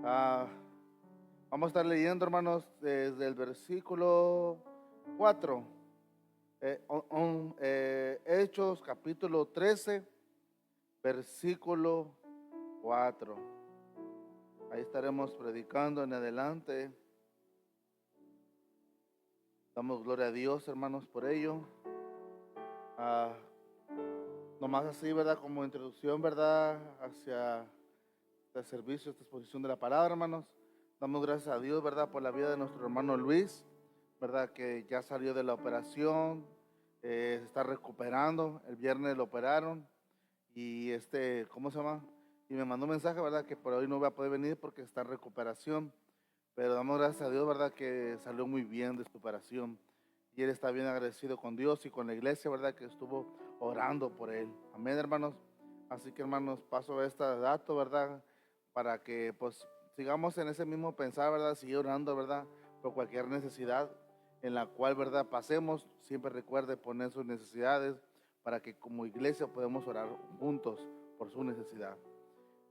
Ah, Vamos a estar leyendo, hermanos, desde el versículo 4, Hechos capítulo 13, versículo 4. Ahí estaremos predicando en adelante. Damos gloria a Dios, hermanos, por ello. Ah, Nomás así, ¿verdad? Como introducción, ¿verdad? Hacia este servicio, esta exposición de la palabra, hermanos. Damos gracias a Dios, ¿verdad? Por la vida de nuestro hermano Luis, ¿verdad? Que ya salió de la operación, se está recuperando. El viernes lo operaron y ¿cómo se llama? Y me mandó un mensaje, ¿verdad? Que por hoy no va a poder venir porque está en recuperación. Pero damos gracias a Dios, ¿verdad? Que salió muy bien de su operación. Y él está bien agradecido con Dios y con la iglesia, ¿verdad? Que estuvo orando por él. Amén, hermanos. Así que, hermanos, paso este dato, ¿verdad? Para que, pues, sigamos en ese mismo pensar, ¿verdad? Seguir orando, ¿verdad? Por cualquier necesidad en la cual, ¿verdad? Pasemos. Siempre recuerde poner sus necesidades para que como iglesia podamos orar juntos por su necesidad.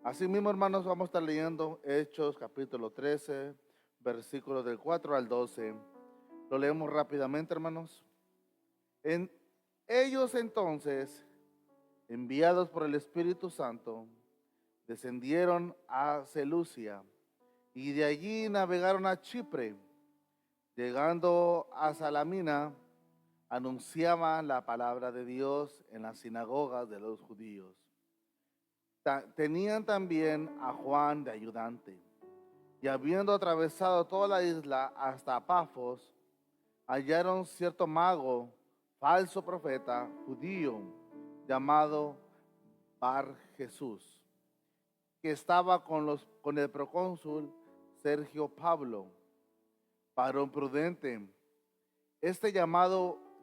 Así mismo, hermanos, vamos a estar leyendo Hechos capítulo 13, versículos del 4 al 12. Lo leemos rápidamente, hermanos. En ellos entonces, enviados por el Espíritu Santo, descendieron a Seleucia y de allí navegaron a Chipre. Llegando a Salamina, anunciaban la palabra de Dios en las sinagogas de los judíos. Tenían también a Juan de ayudante. Y habiendo atravesado toda la isla hasta Pafos, hallaron cierto mago, falso profeta, judío, llamado Bar Jesús, que estaba con el procónsul Sergio Pablo, varón prudente.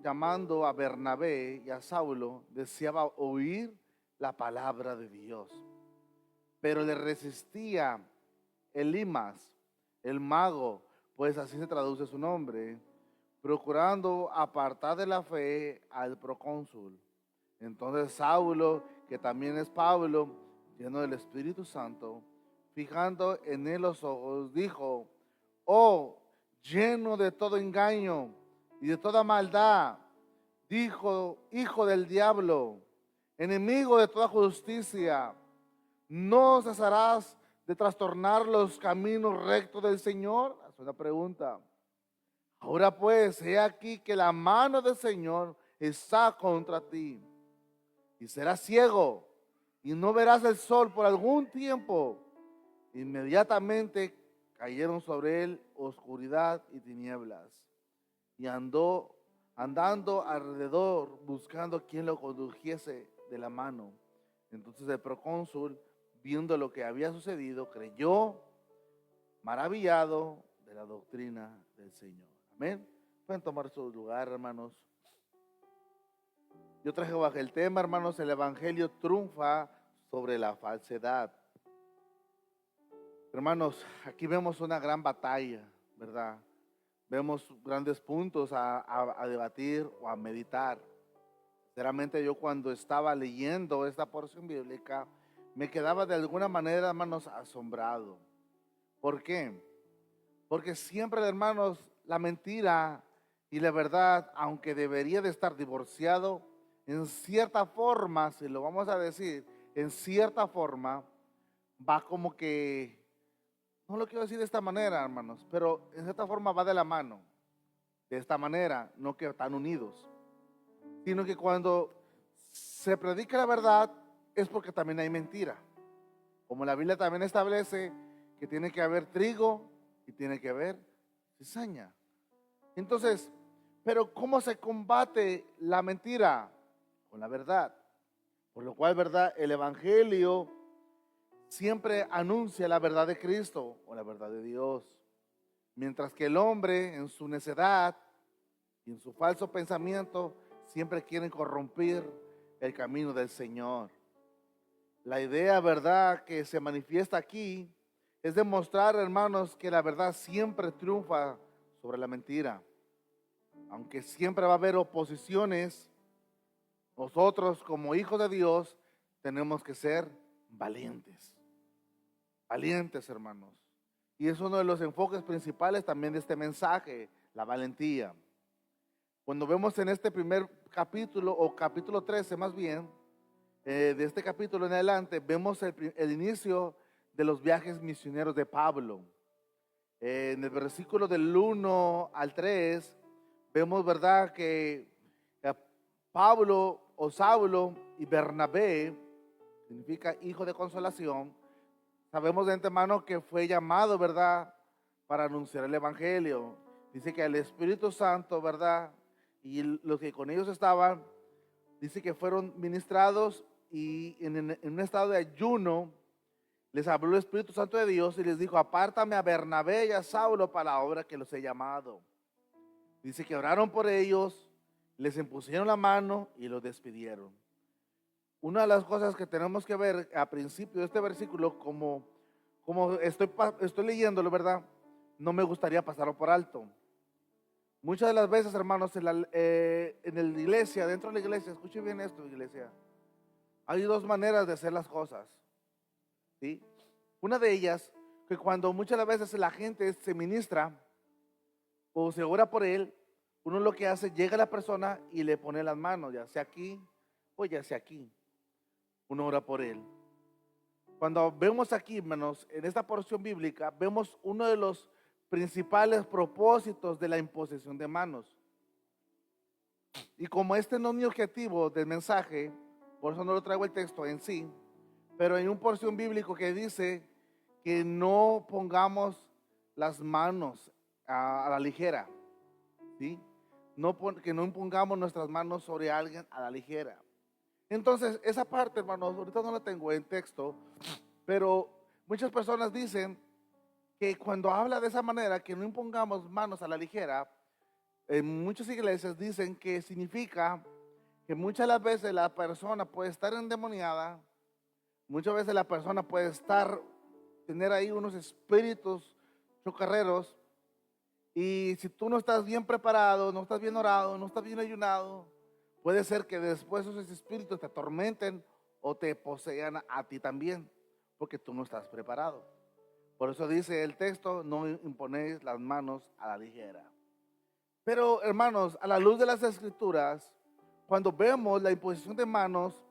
Llamando a Bernabé y a Saulo, deseaba oír la palabra de Dios, pero le resistía Elimas, el mago, pues así se traduce su nombre, procurando apartar de la fe al procónsul. Entonces Saulo, que también es Pablo, lleno del Espíritu Santo, fijando en él los ojos, dijo: oh, lleno de todo engaño y de toda maldad, dijo, hijo del diablo, enemigo de toda justicia, ¿no cesarás de trastornar los caminos rectos del Señor? Es una pregunta. Ahora pues, he aquí que la mano del Señor está contra ti, y serás ciego, y no verás el sol por algún tiempo. Inmediatamente cayeron sobre él oscuridad y tinieblas, y andando alrededor buscando quien lo condujese de la mano. Entonces el procónsul, viendo lo que había sucedido, creyó, maravillado de la doctrina del Señor. Amén. Pueden tomar su lugar, hermanos. Yo traje bajo el tema, hermanos: el evangelio triunfa sobre la falsedad. Hermanos, aquí vemos una gran batalla, ¿verdad? Vemos grandes puntos a debatir o a meditar. Sinceramente, yo cuando estaba leyendo esta porción bíblica, me quedaba de alguna manera, hermanos, asombrado. ¿Por qué? Porque siempre, hermanos, la mentira y la verdad, aunque debería de estar divorciado, en cierta forma, si lo vamos a decir, en cierta forma, va como que, no lo quiero decir de esta manera, hermanos, pero en cierta forma va de la mano, de esta manera, no que están unidos, sino que cuando se predica la verdad es porque también hay mentira. Como la Biblia también establece que tiene que haber trigo y tiene que haber cizaña. Entonces, pero ¿cómo se combate la mentira? Con la verdad. Por lo cual, ¿verdad? El evangelio siempre anuncia la verdad de Cristo o la verdad de Dios. Mientras que el hombre en su necedad y en su falso pensamiento siempre quieren corromper el camino del Señor. La idea, ¿verdad?, que se manifiesta aquí es demostrar, hermanos, que la verdad siempre triunfa sobre la mentira. Aunque siempre va a haber oposiciones, nosotros como hijos de Dios tenemos que ser valientes. Valientes, hermanos. Y es uno de los enfoques principales también de este mensaje, la valentía. Cuando vemos en este primer capítulo, o capítulo 13 más bien, de este capítulo en adelante, vemos el inicio de los viajes misioneros de Pablo. En el versículo del 1 al 3, vemos, ¿verdad?, que Pablo o Saulo y Bernabé, significa hijo de consolación, sabemos de antemano que fue llamado, ¿verdad?, para anunciar el evangelio. Dice que el Espíritu Santo, ¿verdad?, y los que con ellos estaban, dice que fueron ministrados y en un estado de ayuno les habló el Espíritu Santo de Dios y les dijo: apártame a Bernabé y a Saulo para la obra que los he llamado. Dice que oraron por ellos, les impusieron la mano y los despidieron. Una de las cosas que tenemos que ver a principio de este versículo, como estoy leyéndolo, ¿verdad?, no me gustaría pasarlo por alto. Muchas de las veces, hermanos, en la iglesia, dentro de la iglesia, escuche bien esto, iglesia, hay dos maneras de hacer las cosas, ¿sí? Una de ellas, que cuando muchas de las veces la gente se ministra o se ora por él, uno lo que hace, llega a la persona y le pone las manos, ya sea aquí o ya sea aquí. Uno ora por él. Cuando vemos aquí, hermanos, en esta porción bíblica, vemos uno de los principales propósitos de la imposición de manos. Y como este no es mi objetivo del mensaje, por eso no lo traigo el texto en sí, pero hay una porción bíblico que dice que no pongamos las manos a la ligera, ¿sí? Que no impongamos nuestras manos sobre alguien a la ligera. Entonces, esa parte, hermanos, ahorita no la tengo en texto, pero muchas personas dicen que cuando habla de esa manera, que no impongamos manos a la ligera, en muchas iglesias dicen que significa que muchas de las veces la persona puede estar endemoniada, muchas veces la persona puede tener ahí unos espíritus chocarreros, y si tú no estás bien preparado, no estás bien orado, no estás bien ayunado, puede ser que después esos espíritus te atormenten o te posean a ti también, porque tú no estás preparado. Por eso dice el texto: no imponéis las manos a la ligera. Pero, hermanos, a la luz de las escrituras, cuando vemos la imposición de manos,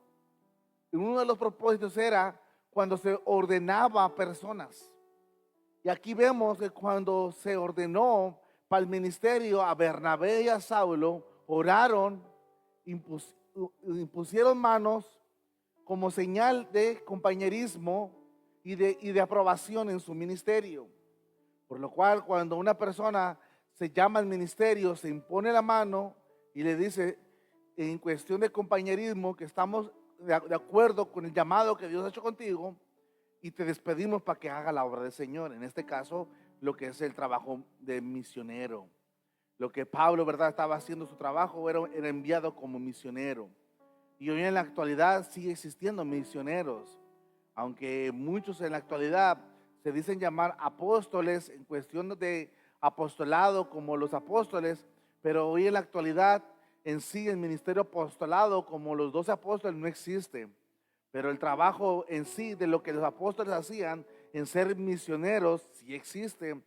uno de los propósitos era cuando se ordenaba a personas. Y aquí vemos que cuando se ordenó para el ministerio a Bernabé y a Saulo, oraron, impusieron manos como señal de compañerismo y de aprobación en su ministerio. Por lo cual, cuando una persona se llama al ministerio, se impone la mano y le dice, en cuestión de compañerismo, que estamos de acuerdo con el llamado que Dios ha hecho contigo, y te despedimos para que haga la obra del Señor. En este caso, lo que es el trabajo de misionero. Lo que Pablo, ¿verdad?, estaba haciendo su trabajo, era enviado como misionero. Y hoy en la actualidad sigue existiendo misioneros, aunque muchos en la actualidad se dicen llamar apóstoles en cuestión de apostolado como los apóstoles, pero hoy en la actualidad en sí el ministerio apostolado como los 12 apóstoles no existe. Pero el trabajo en sí de lo que los apóstoles hacían en ser misioneros sí existe,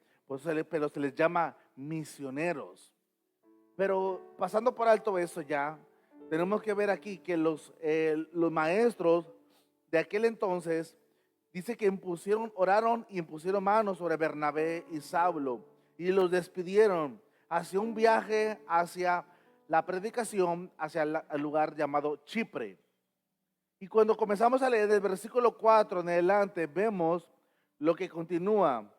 pero se les llama misioneros. Pero pasando por alto eso ya, tenemos que ver aquí que los maestros de aquel entonces, dice que oraron y impusieron manos sobre Bernabé y Saulo y los despidieron hacia un viaje hacia la predicación, hacia el lugar llamado Chipre. Y cuando comenzamos a leer del versículo 4 en adelante, vemos lo que continúa.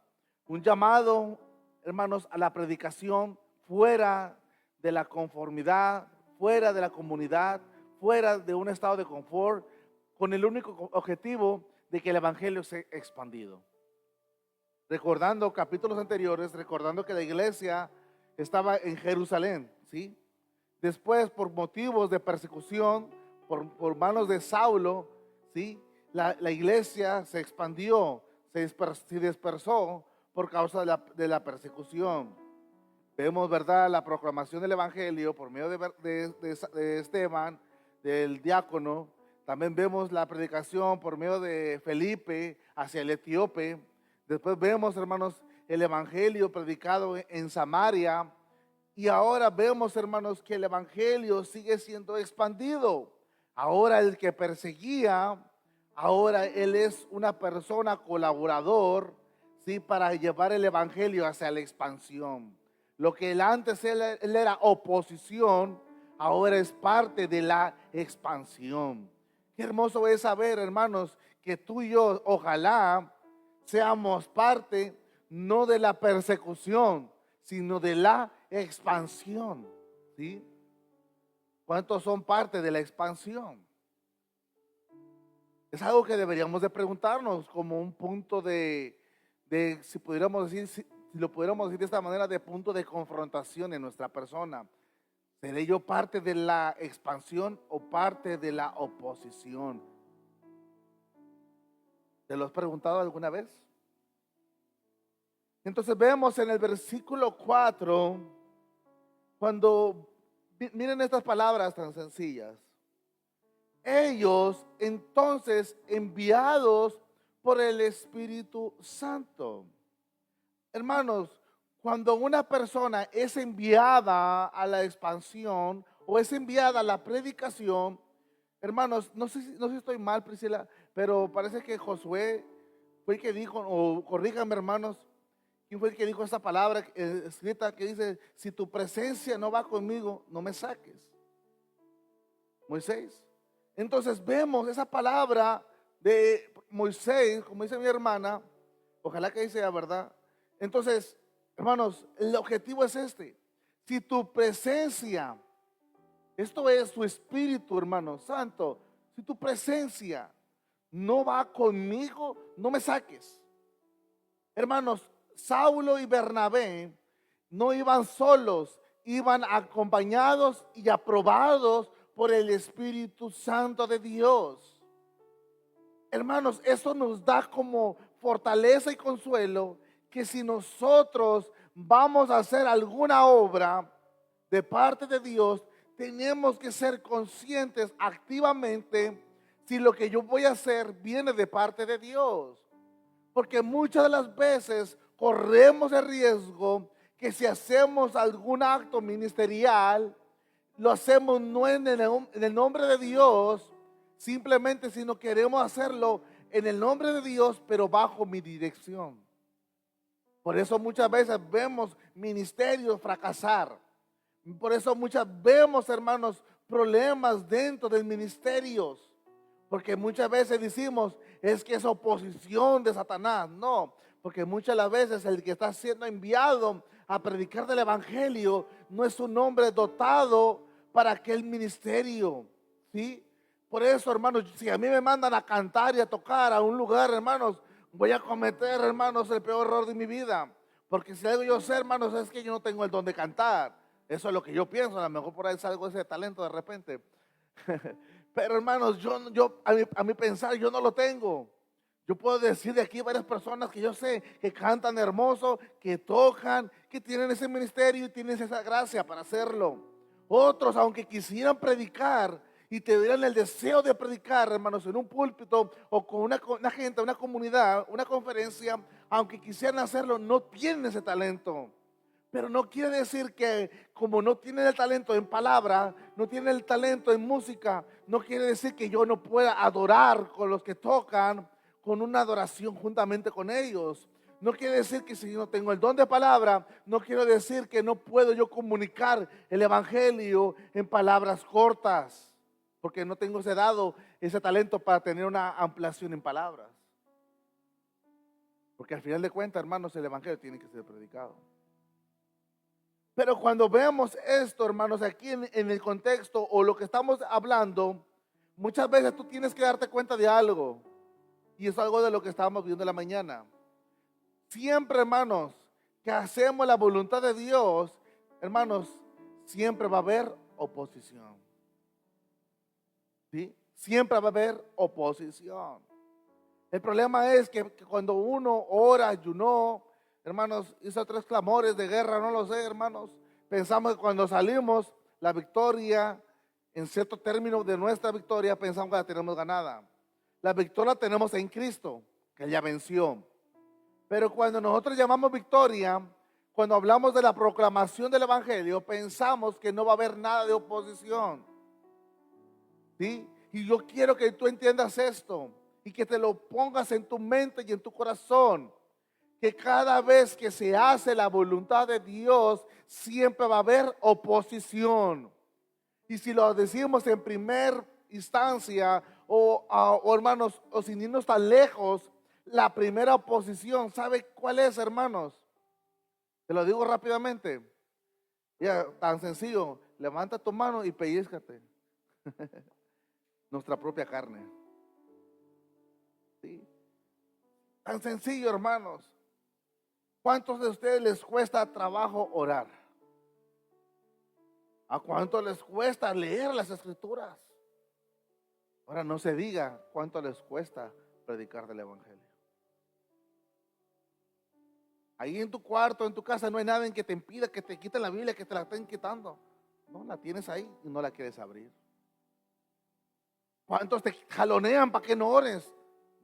Un llamado, hermanos, a la predicación fuera de la conformidad, fuera de la comunidad, fuera de un estado de confort, con el único objetivo de que el evangelio sea expandido. Recordando capítulos anteriores, recordando que la iglesia estaba en Jerusalén, ¿sí? Después, por motivos de persecución, por manos de Saulo, ¿sí?, la iglesia se expandió, se dispersó por causa de la persecución. Vemos, ¿verdad?, la proclamación del evangelio por medio de Esteban, del diácono. También vemos la predicación por medio de Felipe hacia el etíope. Después vemos, hermanos, el evangelio predicado en Samaria, y ahora vemos, hermanos, que el evangelio sigue siendo expandido. Ahora el que perseguía, ahora él es una persona colaborador, ¿sí? Para llevar el evangelio hacia la expansión. Lo que él antes él era oposición, ahora es parte de la expansión. Qué hermoso es saber, hermanos, que tú y yo, ojalá seamos parte no de la persecución, sino de la expansión, ¿sí? ¿Cuántos son parte de la expansión? Es algo que deberíamos de preguntarnos como un punto de si pudiéramos decir, si lo pudiéramos decir de esta manera, de punto de confrontación en nuestra persona. ¿Seré yo parte de la expansión o parte de la oposición? ¿Te lo has preguntado alguna vez? Entonces vemos en el versículo 4, cuando, miren estas palabras tan sencillas. Ellos entonces enviados por el Espíritu Santo. Hermanos, cuando una persona es enviada a la expansión o es enviada a la predicación, hermanos, no sé si estoy mal, Priscila, pero parece que Josué fue el que dijo, o corríganme, hermanos, ¿quién fue el que dijo esa palabra escrita que dice, si tu presencia no va conmigo, no me saques? Moisés. Entonces vemos esa palabra de Moisés, como dice mi hermana, ojalá que ahí sea verdad. Entonces, hermanos, el objetivo es este. Si tu presencia, esto es tu espíritu, hermano santo, si tu presencia no va conmigo, no me saques. Hermanos, Saulo y Bernabé no iban solos, iban acompañados y aprobados por el Espíritu Santo de Dios. Hermanos, eso nos da como fortaleza y consuelo que si nosotros vamos a hacer alguna obra de parte de Dios, tenemos que ser conscientes activamente si lo que yo voy a hacer viene de parte de Dios. Porque muchas de las veces corremos el riesgo que si hacemos algún acto ministerial, lo hacemos no en el nombre de Dios, simplemente sino queremos hacerlo en el nombre de Dios, pero bajo mi dirección. Por eso muchas veces vemos ministerios fracasar. Por eso muchas vemos, hermanos, problemas dentro de ministerios. Porque muchas veces decimos, es que es oposición de Satanás. No, porque muchas de las veces el que está siendo enviado a predicar del evangelio no es un hombre dotado para aquel ministerio, ¿sí? Por eso, hermanos, si a mí me mandan a cantar y a tocar a un lugar, hermanos, voy a cometer, hermanos, el peor error de mi vida. Porque si algo yo sé, hermanos, es que yo no tengo el don de cantar. Eso es lo que yo pienso. A lo mejor por ahí salgo ese talento de repente. Pero hermanos, a mi pensar, yo no lo tengo. Yo puedo decir de aquí varias personas que yo sé que cantan hermoso, que tocan, que tienen ese ministerio y tienen esa gracia para hacerlo. Otros, aunque quisieran predicar y te dieran el deseo de predicar, hermanos, en un púlpito o con una gente, una comunidad, una conferencia, aunque quisieran hacerlo, no tienen ese talento. Pero no quiere decir que como no tienen el talento en palabra, no tienen el talento en música, no quiere decir que yo no pueda adorar con los que tocan, con una adoración juntamente con ellos. No quiere decir que si yo no tengo el don de palabra, no quiero decir que no puedo yo comunicar el evangelio en palabras cortas, porque no tengo ese talento para tener una ampliación en palabras. Porque al final de cuentas, hermanos, el evangelio tiene que ser predicado. Pero cuando vemos esto, hermanos, aquí en el contexto o lo que estamos hablando, muchas veces tú tienes que darte cuenta de algo. Y es algo de lo que estábamos viendo en la mañana. Siempre, hermanos, que hacemos la voluntad de Dios, hermanos, siempre va a haber oposición. ¿Sí? Siempre va a haber oposición. El problema es que cuando uno ora, ayunó, hermanos, hizo 3 clamores de guerra, no lo sé, hermanos. Pensamos que cuando salimos, la victoria, en cierto término de nuestra victoria, pensamos que la tenemos ganada. La victoria la tenemos en Cristo, que Él ya venció. Pero cuando nosotros llamamos victoria, cuando hablamos de la proclamación del evangelio, pensamos que no va a haber nada de oposición. ¿Sí? Y yo quiero que tú entiendas esto y que te lo pongas en tu mente y en tu corazón, que cada vez que se hace la voluntad de Dios, siempre va a haber oposición. Y si lo decimos en primer instancia, o hermanos, o sin irnos tan lejos, la primera oposición, ¿sabe cuál es, hermanos? Te lo digo rápidamente. Ya, tan sencillo, levanta tu mano y pellizcate. Nuestra propia carne. ¿Sí? Tan sencillo, hermanos. ¿Cuántos de ustedes les cuesta trabajo orar? ¿A cuánto les cuesta leer las escrituras? Ahora no se diga cuánto les cuesta predicar del evangelio. Ahí en tu cuarto, en tu casa, no hay nada en que te impida que te quiten la Biblia, que te la estén quitando. No, la tienes ahí y no la quieres abrir. ¿Cuántos te jalonean para que no ores?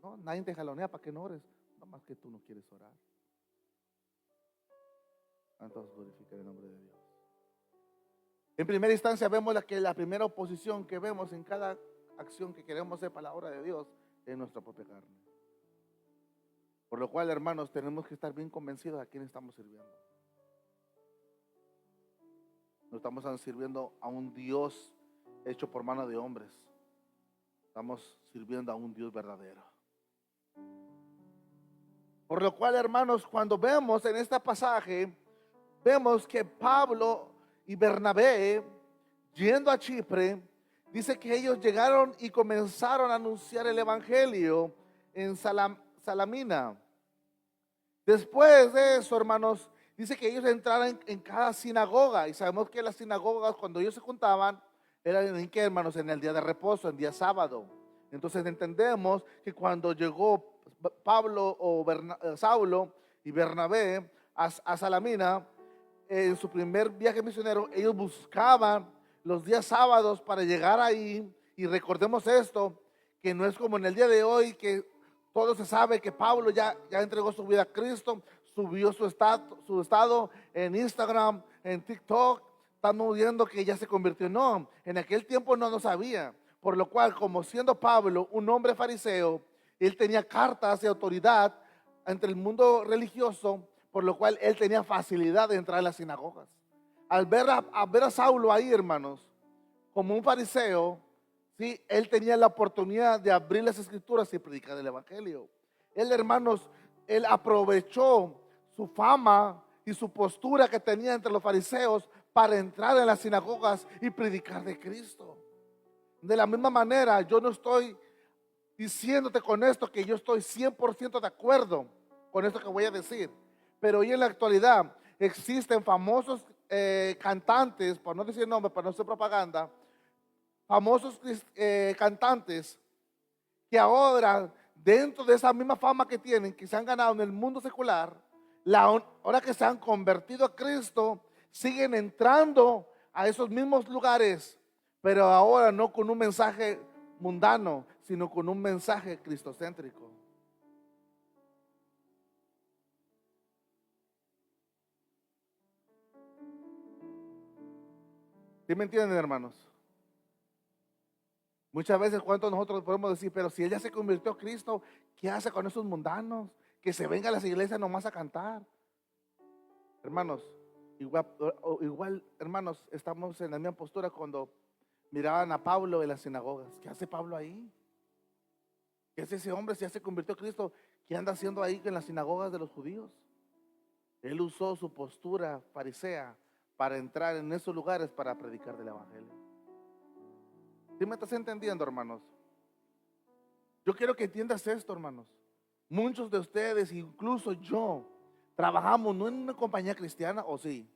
No, nadie te jalonea para que no ores. No más que tú no quieres orar. Entonces glorifica el nombre de Dios. En primera instancia vemos la primera oposición que vemos en cada acción que queremos hacer para la obra de Dios es nuestra propia carne. Por lo cual, hermanos, tenemos que estar bien convencidos a quién estamos sirviendo. No estamos sirviendo a un Dios hecho por mano de hombres. Estamos sirviendo a un Dios verdadero. Por lo cual, hermanos, cuando vemos en este pasaje, vemos que Pablo y Bernabé, yendo a Chipre, dice que ellos llegaron y comenzaron a anunciar el evangelio en Salamina. Después de eso, hermanos, dice que ellos entraron en cada sinagoga. Y sabemos que las sinagogas, cuando ellos se juntaban, eran en qué, hermanos, en el día de reposo, en día sábado. Entonces entendemos que cuando llegó Pablo o Saulo y Bernabé a Salamina, en su primer viaje misionero, ellos buscaban los días sábados para llegar ahí. Y recordemos esto, que no es como en el día de hoy, que todo se sabe que Pablo ya entregó su vida a Cristo, subió su estado en Instagram, en TikTok. Estamos viendo que ya se convirtió. No, en aquel tiempo no lo sabía. Por lo cual, como siendo Pablo un hombre fariseo, él tenía cartas de autoridad entre el mundo religioso, por lo cual él tenía facilidad de entrar a las sinagogas. Al ver a Saulo ahí, hermanos, como un fariseo, ¿sí? Él tenía la oportunidad de abrir las escrituras y predicar el evangelio. Él, hermanos, él aprovechó su fama y su postura que tenía entre los fariseos para entrar en las sinagogas y predicar de Cristo. De la misma manera, yo no estoy diciéndote con esto que yo estoy 100% de acuerdo con esto que voy a decir, pero hoy en la actualidad existen famosos cantantes, por no decir nombre, para no hacer propaganda, famosos cantantes que ahora, dentro de esa misma fama que tienen, que se han ganado en el mundo secular, ahora que se han convertido a Cristo, siguen entrando a esos mismos lugares, pero ahora no con un mensaje mundano, sino con un mensaje cristocéntrico. ¿Sí me entienden, hermanos? Muchas veces, ¿cuántos nosotros podemos decir, pero si él ya se convirtió a Cristo, ¿qué hace con esos mundanos? Que se venga a las iglesias nomás a cantar. Hermanos, igual, hermanos, estamos en la misma postura cuando miraban a Pablo en las sinagogas. ¿Qué hace Pablo ahí? ¿Qué hace ese hombre si ya se convirtió a Cristo? ¿Qué anda haciendo ahí en las sinagogas de los judíos? Él usó su postura farisea para entrar en esos lugares para predicar del evangelio. ¿Sí me estás entendiendo, hermanos? Yo quiero que entiendas esto, hermanos. Muchos de ustedes, incluso yo, trabajamos no en una compañía cristiana, ¿o sí?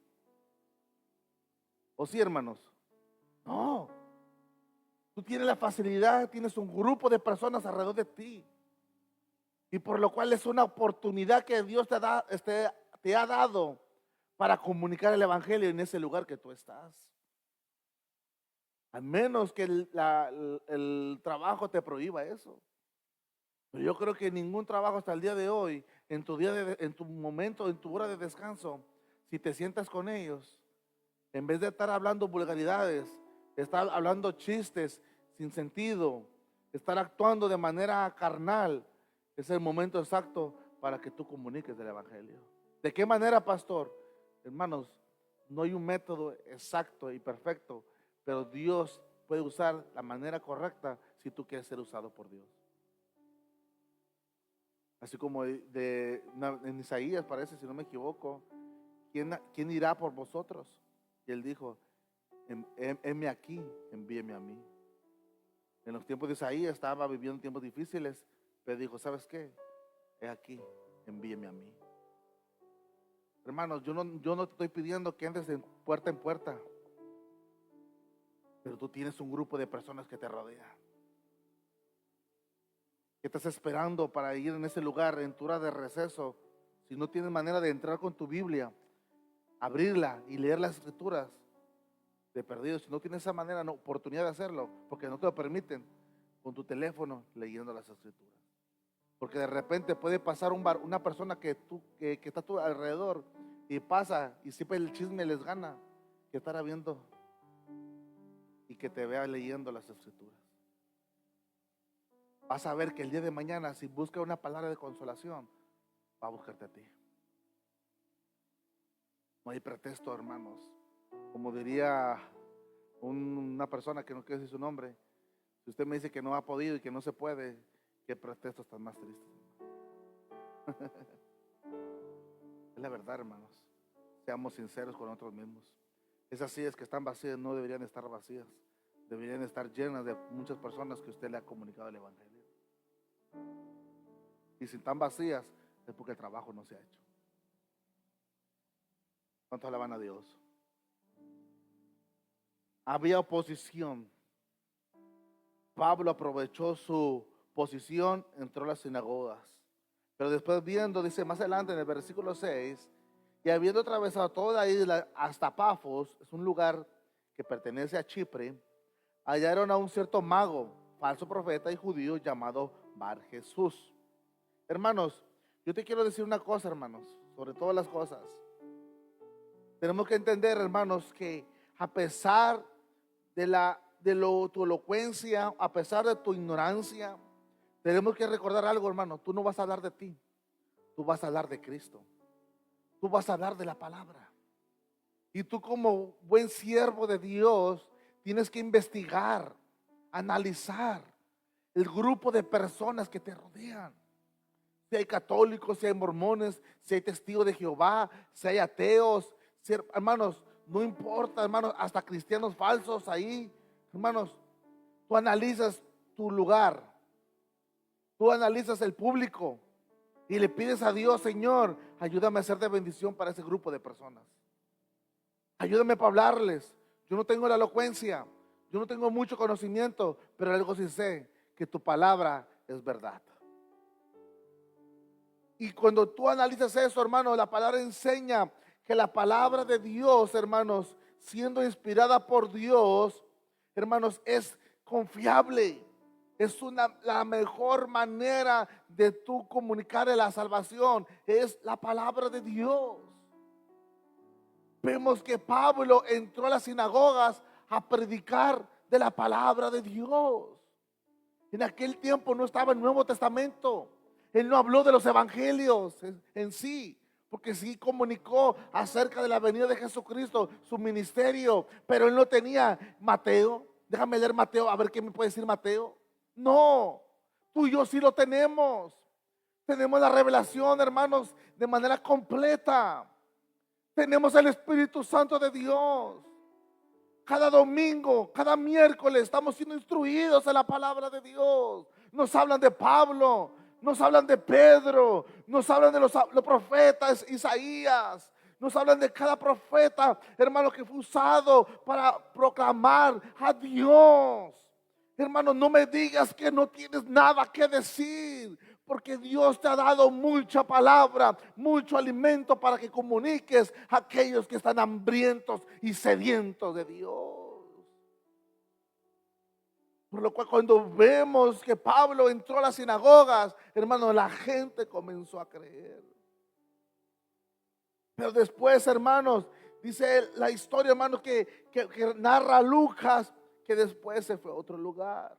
¿O sí, hermanos? No. Tú tienes la facilidad, tienes un grupo de personas alrededor de ti. Y por lo cual es una oportunidad que Dios te ha dado para comunicar el evangelio en ese lugar que tú estás. Al menos que el trabajo te prohíba eso. Pero yo creo que ningún trabajo hasta el día de hoy en tu día, en tu momento, en tu hora de descanso, si te sientas con ellos, en vez de estar hablando vulgaridades, estar hablando chistes sin sentido, estar actuando de manera carnal, es el momento exacto para que tú comuniques del Evangelio. ¿De qué manera, pastor? Hermanos, no hay un método exacto y perfecto, pero Dios puede usar la manera correcta si tú quieres ser usado por Dios. Así como en Isaías parece, si no me equivoco, ¿quién irá por vosotros? Y él dijo, heme aquí, envíeme a mí. En los tiempos de Isaías estaba viviendo tiempos difíciles, pero dijo, ¿sabes qué? He aquí, envíeme a mí. Hermanos, yo no te estoy pidiendo que andes de puerta en puerta, pero tú tienes un grupo de personas que te rodean, que estás esperando para ir en ese lugar, en tu hora de receso. Si no tienes manera de entrar con tu Biblia, abrirla y leer las escrituras, de perdido, si no tienes esa manera, no, oportunidad de hacerlo, porque no te lo permiten, con tu teléfono leyendo las escrituras. Porque de repente puede pasar una persona que está a tu alrededor y pasa y siempre el chisme les gana, que estará viendo y que te vea leyendo las escrituras. Vas a ver que el día de mañana, si busca una palabra de consolación, va a buscarte a ti. No hay pretexto, hermanos. Como diría una persona que no quiere decir su nombre, si usted me dice que no ha podido y que no se puede, ¿qué pretextos tan más tristes? Es la verdad, hermanos. Seamos sinceros con nosotros mismos. Esas sillas que están vacías no deberían estar vacías. Deberían estar llenas de muchas personas que usted le ha comunicado el Evangelio. Y si están vacías, es porque el trabajo no se ha hecho. ¿Cuántos alaban a Dios? Había oposición. Pablo aprovechó su posición, entró a las sinagogas. Pero después viendo, dice más adelante en el versículo 6, y habiendo atravesado toda la isla hasta Pafos, es un lugar que pertenece a Chipre, hallaron a un cierto mago, falso profeta y judío llamado Bar Jesús. Hermanos, yo te quiero decir una cosa, hermanos, sobre todas las cosas. Tenemos que entender, hermanos, que a pesar de tu elocuencia, a pesar de tu ignorancia, tenemos que recordar algo, hermano. Tú no vas a hablar de ti, tú vas a hablar de Cristo. Tú vas a hablar de la palabra. Y tú, como buen siervo de Dios, tienes que investigar, analizar el grupo de personas que te rodean. Si hay católicos, si hay mormones, si hay testigos de Jehová, si hay ateos, hermanos, no importa, hermanos, hasta cristianos falsos ahí. Hermanos, tú analizas tu lugar, tú analizas el público y le pides a Dios, Señor, ayúdame a ser de bendición para ese grupo de personas. Ayúdame para hablarles. Yo no tengo la elocuencia, yo no tengo mucho conocimiento, pero algo sí sé, que tu palabra es verdad. Y cuando tú analizas eso, hermano, la palabra enseña que la palabra de Dios, hermanos, siendo inspirada por Dios, hermanos, es confiable. Es la mejor manera de tú comunicar la salvación. Es la palabra de Dios. Vemos que Pablo entró a las sinagogas a predicar de la palabra de Dios. En aquel tiempo no estaba el Nuevo Testamento. Él no habló de los evangelios en sí, porque sí comunicó acerca de la venida de Jesucristo, su ministerio, pero él no tenía Mateo. Déjame leer Mateo, a ver qué me puede decir Mateo. No, tú y yo sí lo tenemos. Tenemos la revelación, hermanos, de manera completa. Tenemos el Espíritu Santo de Dios. Cada domingo, cada miércoles estamos siendo instruidos en la palabra de Dios. Nos hablan de Pablo, nos hablan de Pedro, nos hablan de los profetas Isaías, nos hablan de cada profeta, hermano, que fue usado para proclamar a Dios. Hermano, no me digas que no tienes nada que decir, porque Dios te ha dado mucha palabra, mucho alimento para que comuniques a aquellos que están hambrientos y sedientos de Dios. Por lo cual cuando vemos que Pablo entró a las sinagogas, hermanos, la gente comenzó a creer. Pero después, hermanos, dice la historia, hermanos, que narra Lucas, que después se fue a otro lugar.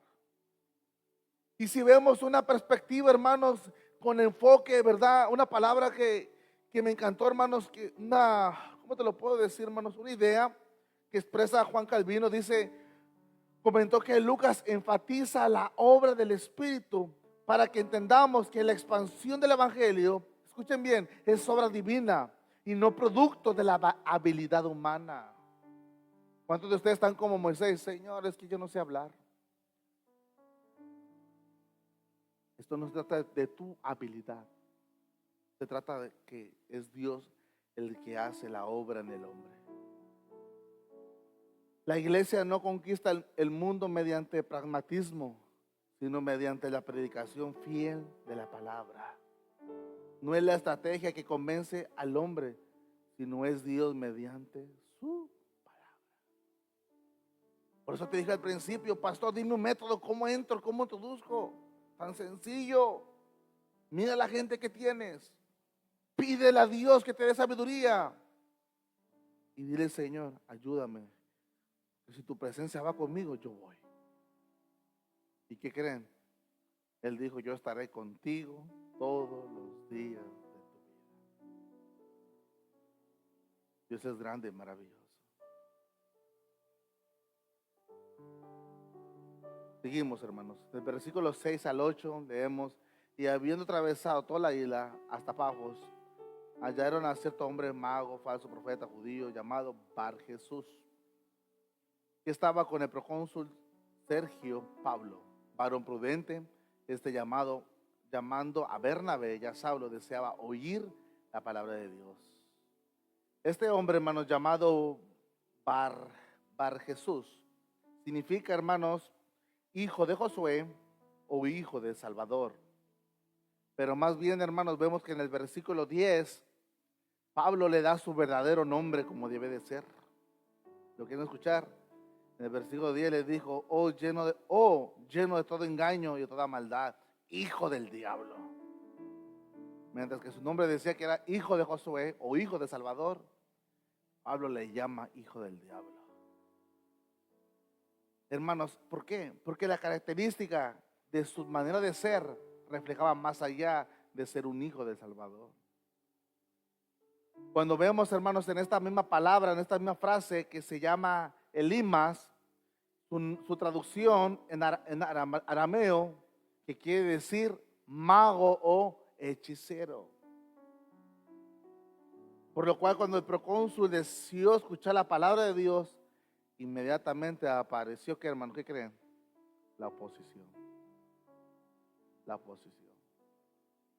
Y si vemos una perspectiva, hermanos, con enfoque, ¿verdad? Una palabra que me encantó, hermanos, ¿cómo te lo puedo decir, hermanos? Una idea que expresa Juan Calvino, comentó que Lucas enfatiza la obra del Espíritu para que entendamos que la expansión del Evangelio, escuchen bien, es obra divina y no producto de la habilidad humana. ¿Cuántos de ustedes están como Moisés? Señor, es que yo no sé hablar. Esto no se trata de tu habilidad. Se trata de que es Dios el que hace la obra en el hombre. La iglesia no conquista el mundo mediante pragmatismo, sino mediante la predicación fiel de la palabra. No es la estrategia que convence al hombre, sino es Dios mediante su palabra. Por eso te dije al principio, pastor, dime un método, ¿cómo entro? ¿Cómo introduzco? Tan sencillo. Mira la gente que tienes. Pídele a Dios que te dé sabiduría. Y dile, Señor, ayúdame. Que si tu presencia va conmigo, yo voy. ¿Y qué creen? Él dijo, yo estaré contigo todos los días de tu vida. Dios es grande y maravilloso. Seguimos, hermanos. Del versículo 6 al 8 leemos: y habiendo atravesado toda la isla hasta Pafos, hallaron a cierto hombre mago, falso profeta judío, llamado Bar Jesús, que estaba con el procónsul Sergio Pablo, varón prudente, llamando a Bernabé y a Saulo, deseaba oír la palabra de Dios. Este hombre, hermanos, llamado Bar Jesús, significa, hermanos, hijo de Josué o hijo de Salvador. Pero más bien, hermanos, vemos que en el versículo 10, Pablo le da su verdadero nombre como debe de ser. ¿Lo quieren escuchar? En el versículo 10 le dijo, lleno de todo engaño y de toda maldad, hijo del diablo. Mientras que su nombre decía que era hijo de Josué o hijo de Salvador, Pablo le llama hijo del diablo. Hermanos, ¿por qué? Porque la característica de su manera de ser reflejaba más allá de ser un hijo del Salvador. Cuando vemos, hermanos, en esta misma palabra, en esta misma frase que se llama Elimas, su traducción en arameo, que quiere decir mago o hechicero. Por lo cual, cuando el procónsul deseó escuchar la palabra de Dios, inmediatamente apareció, ¿qué, hermano? ¿Qué creen? La oposición. La oposición.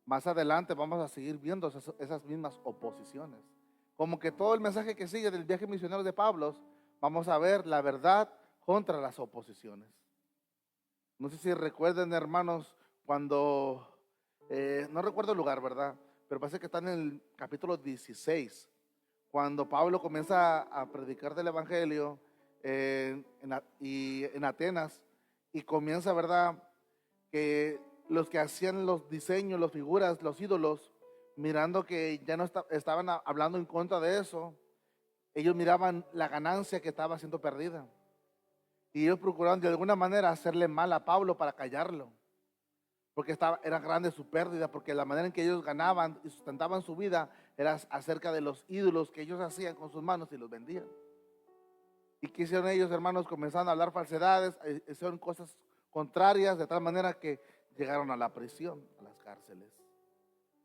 Más adelante vamos a seguir viendo esas mismas oposiciones. Como que todo el mensaje que sigue del viaje misionero de Pablo, vamos a ver la verdad contra las oposiciones. No sé si recuerden, hermanos, cuando, no recuerdo el lugar, ¿verdad? Pero parece que está en el capítulo 16, cuando Pablo comienza a predicar del Evangelio en Atenas, y comienza, ¿verdad?, que los que hacían los diseños, las figuras, los ídolos, mirando que ya no estaban hablando en contra de eso, ellos miraban la ganancia que estaba siendo perdida. Y ellos procuraban de alguna manera hacerle mal a Pablo para callarlo, porque era grande su pérdida, porque la manera en que ellos ganaban y sustentaban su vida era acerca de los ídolos que ellos hacían con sus manos y los vendían. ¿Y qué hicieron ellos, hermanos? Comenzaron a hablar falsedades, hicieron cosas contrarias, de tal manera que llegaron a la prisión, a las cárceles.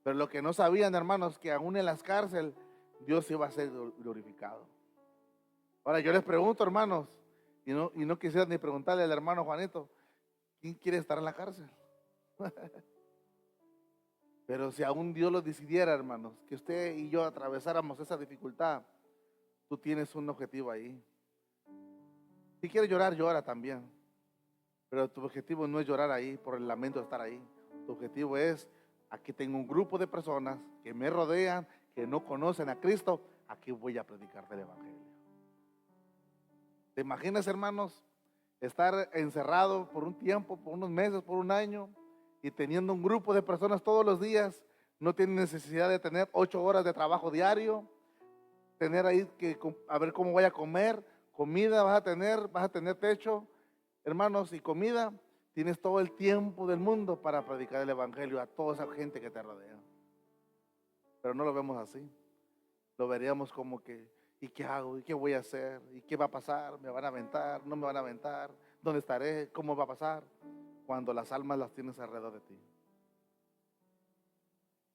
Pero lo que no sabían, hermanos, que aún en las cárceles Dios iba a ser glorificado. Ahora yo les pregunto, hermanos, y no quisiera ni preguntarle al hermano Juanito, ¿quién quiere estar en la cárcel? Pero si aún Dios lo decidiera, hermanos, que usted y yo atravesáramos esa dificultad, tú tienes un objetivo ahí. Si quieres llorar, llora también. Pero tu objetivo no es llorar ahí por el lamento de estar ahí. Tu objetivo es, aquí tengo un grupo de personas que me rodean, que no conocen a Cristo, aquí voy a predicar del Evangelio. ¿Te imaginas, hermanos? estar encerrado por un tiempo, por unos meses, por un año, y teniendo un grupo de personas todos los días, no tiene necesidad de tener 8 horas de trabajo diario, tener ahí que a ver cómo voy a comer, comida vas a tener techo, hermanos, y comida. Tienes todo el tiempo del mundo para predicar el evangelio a toda esa gente que te rodea. Pero no lo vemos así. Lo veríamos como que, ¿y qué hago? ¿Y qué voy a hacer? ¿Y qué va a pasar? ¿Me van a aventar? ¿No me van a aventar? ¿Dónde estaré? ¿Cómo va a pasar? Cuando las almas las tienes alrededor de ti.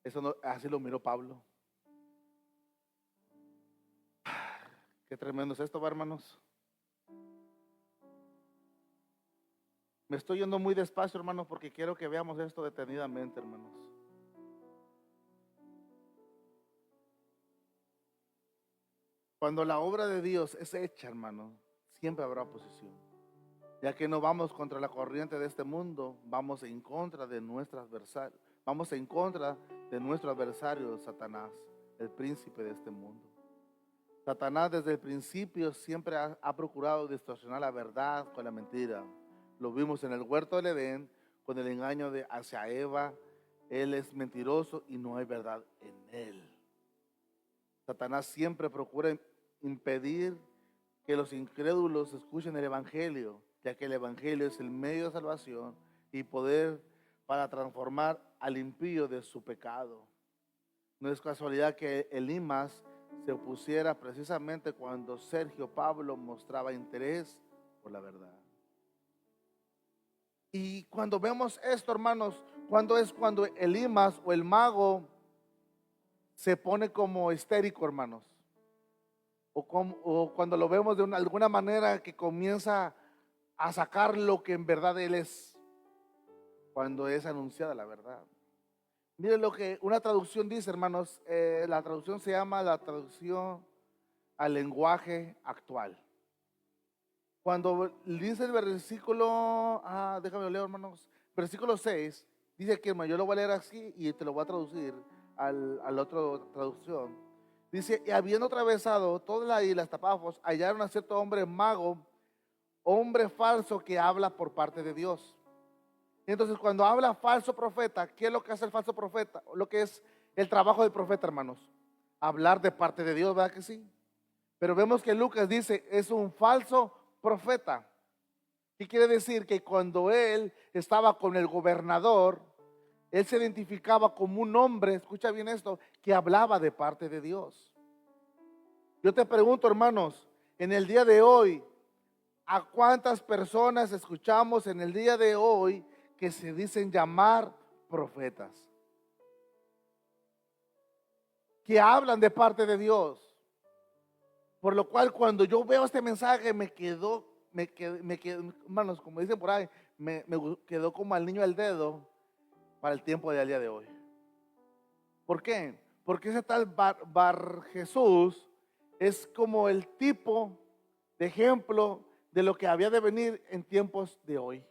Eso no, así lo miró Pablo. Qué tremendo es esto, hermanos. Me estoy yendo muy despacio, hermanos, porque quiero que veamos esto detenidamente, hermanos. Cuando la obra de Dios es hecha, hermano, siempre habrá oposición. Ya que no vamos contra la corriente de este mundo, vamos en contra de nuestro adversario. Vamos en contra de nuestro adversario, Satanás, el príncipe de este mundo. Satanás desde el principio siempre ha procurado distorsionar la verdad con la mentira. Lo vimos en el huerto del Edén con el engaño hacia Eva. Él es mentiroso y no hay verdad en él. Satanás siempre procura impedir que los incrédulos escuchen el evangelio, ya que el evangelio es el medio de salvación y poder para transformar al impío de su pecado. No es casualidad que Elimas se opusiera precisamente cuando Sergio Pablo mostraba interés por la verdad. Y cuando vemos esto, hermanos, cuando Elimas o el mago se pone como histérico, hermanos, o cuando lo vemos de alguna manera que comienza a sacar lo que en verdad él es, cuando es anunciada la verdad. Miren lo que una traducción dice, hermanos. La traducción se llama la traducción al lenguaje actual. Cuando dice el versículo, déjame leer, hermanos, versículo 6, dice que, hermano, yo lo voy a leer así y te lo voy a traducir a la otra traducción. Dice, y habiendo atravesado toda la isla hasta Pafos, hallaron a cierto hombre mago, hombre falso que habla por parte de Dios. Entonces, cuando habla falso profeta, ¿qué es lo que hace el falso profeta? Lo que es el trabajo del profeta, hermanos. Hablar de parte de Dios, ¿verdad que sí? Pero vemos que Lucas dice, es un falso profeta. ¿Qué quiere decir? Que cuando él estaba con el gobernador, él se identificaba como un hombre, escucha bien esto, que hablaba de parte de Dios. Yo te pregunto, hermanos, en el día de hoy, ¿a cuántas personas escuchamos en el día de hoy que se dicen llamar profetas? Que hablan de parte de Dios. Por lo cual cuando yo veo este mensaje me quedó, hermanos, como dicen por ahí, me quedó como al niño al dedo para el tiempo del día de hoy. ¿Por qué? Porque ese tal Bar Jesús es como el tipo de ejemplo de lo que había de venir en tiempos de hoy.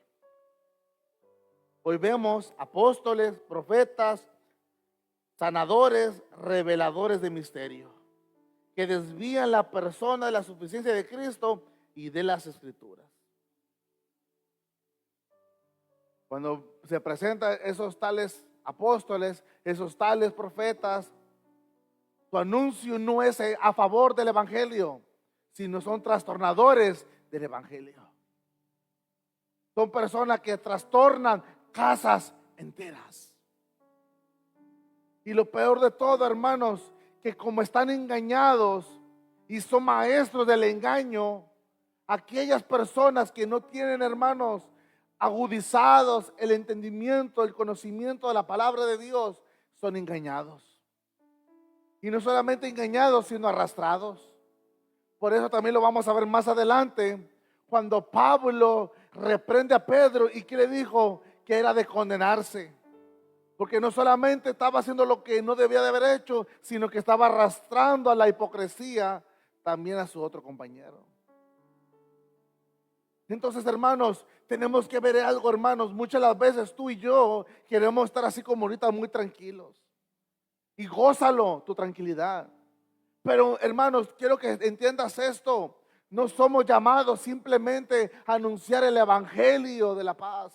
Hoy vemos apóstoles, profetas, sanadores, reveladores de misterio, que desvían la persona de la suficiencia de Cristo y de las Escrituras. Cuando se presentan esos tales apóstoles, esos tales profetas, su anuncio no es a favor del evangelio, sino son trastornadores del evangelio. Son personas que trastornan casas enteras. Y lo peor de todo, hermanos, que como están engañados y son maestros del engaño, aquellas personas que no tienen, hermanos, agudizados el entendimiento, el conocimiento de la palabra de Dios, son engañados. Y no solamente engañados, sino arrastrados. Por eso también lo vamos a ver más adelante, cuando Pablo reprende a Pedro y que le dijo que era de condenarse. Porque no solamente estaba haciendo lo que no debía de haber hecho, sino que estaba arrastrando a la hipocresía también a su otro compañero. Entonces, hermanos, tenemos que ver algo, hermanos. Muchas las veces tú y yo queremos estar así como ahorita, muy tranquilos. Y gózalo tu tranquilidad. Pero, hermanos, quiero que entiendas esto. No somos llamados simplemente a anunciar el evangelio de la paz,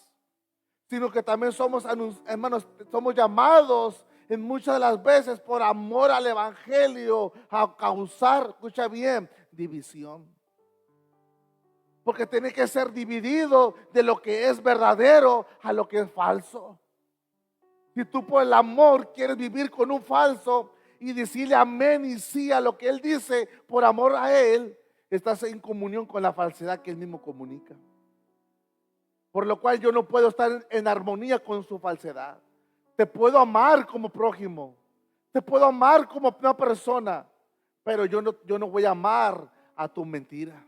sino que también somos, hermanos, somos llamados en muchas de las veces por amor al evangelio a causar, escucha bien, división. Porque tiene que ser dividido de lo que es verdadero a lo que es falso. Si tú por el amor quieres vivir con un falso y decirle amén y sí a lo que él dice por amor a él, estás en comunión con la falsedad que él mismo comunica. Por lo cual yo no puedo estar en armonía con su falsedad. Te puedo amar como prójimo, te puedo amar como una persona, pero yo no voy a amar a tu mentira.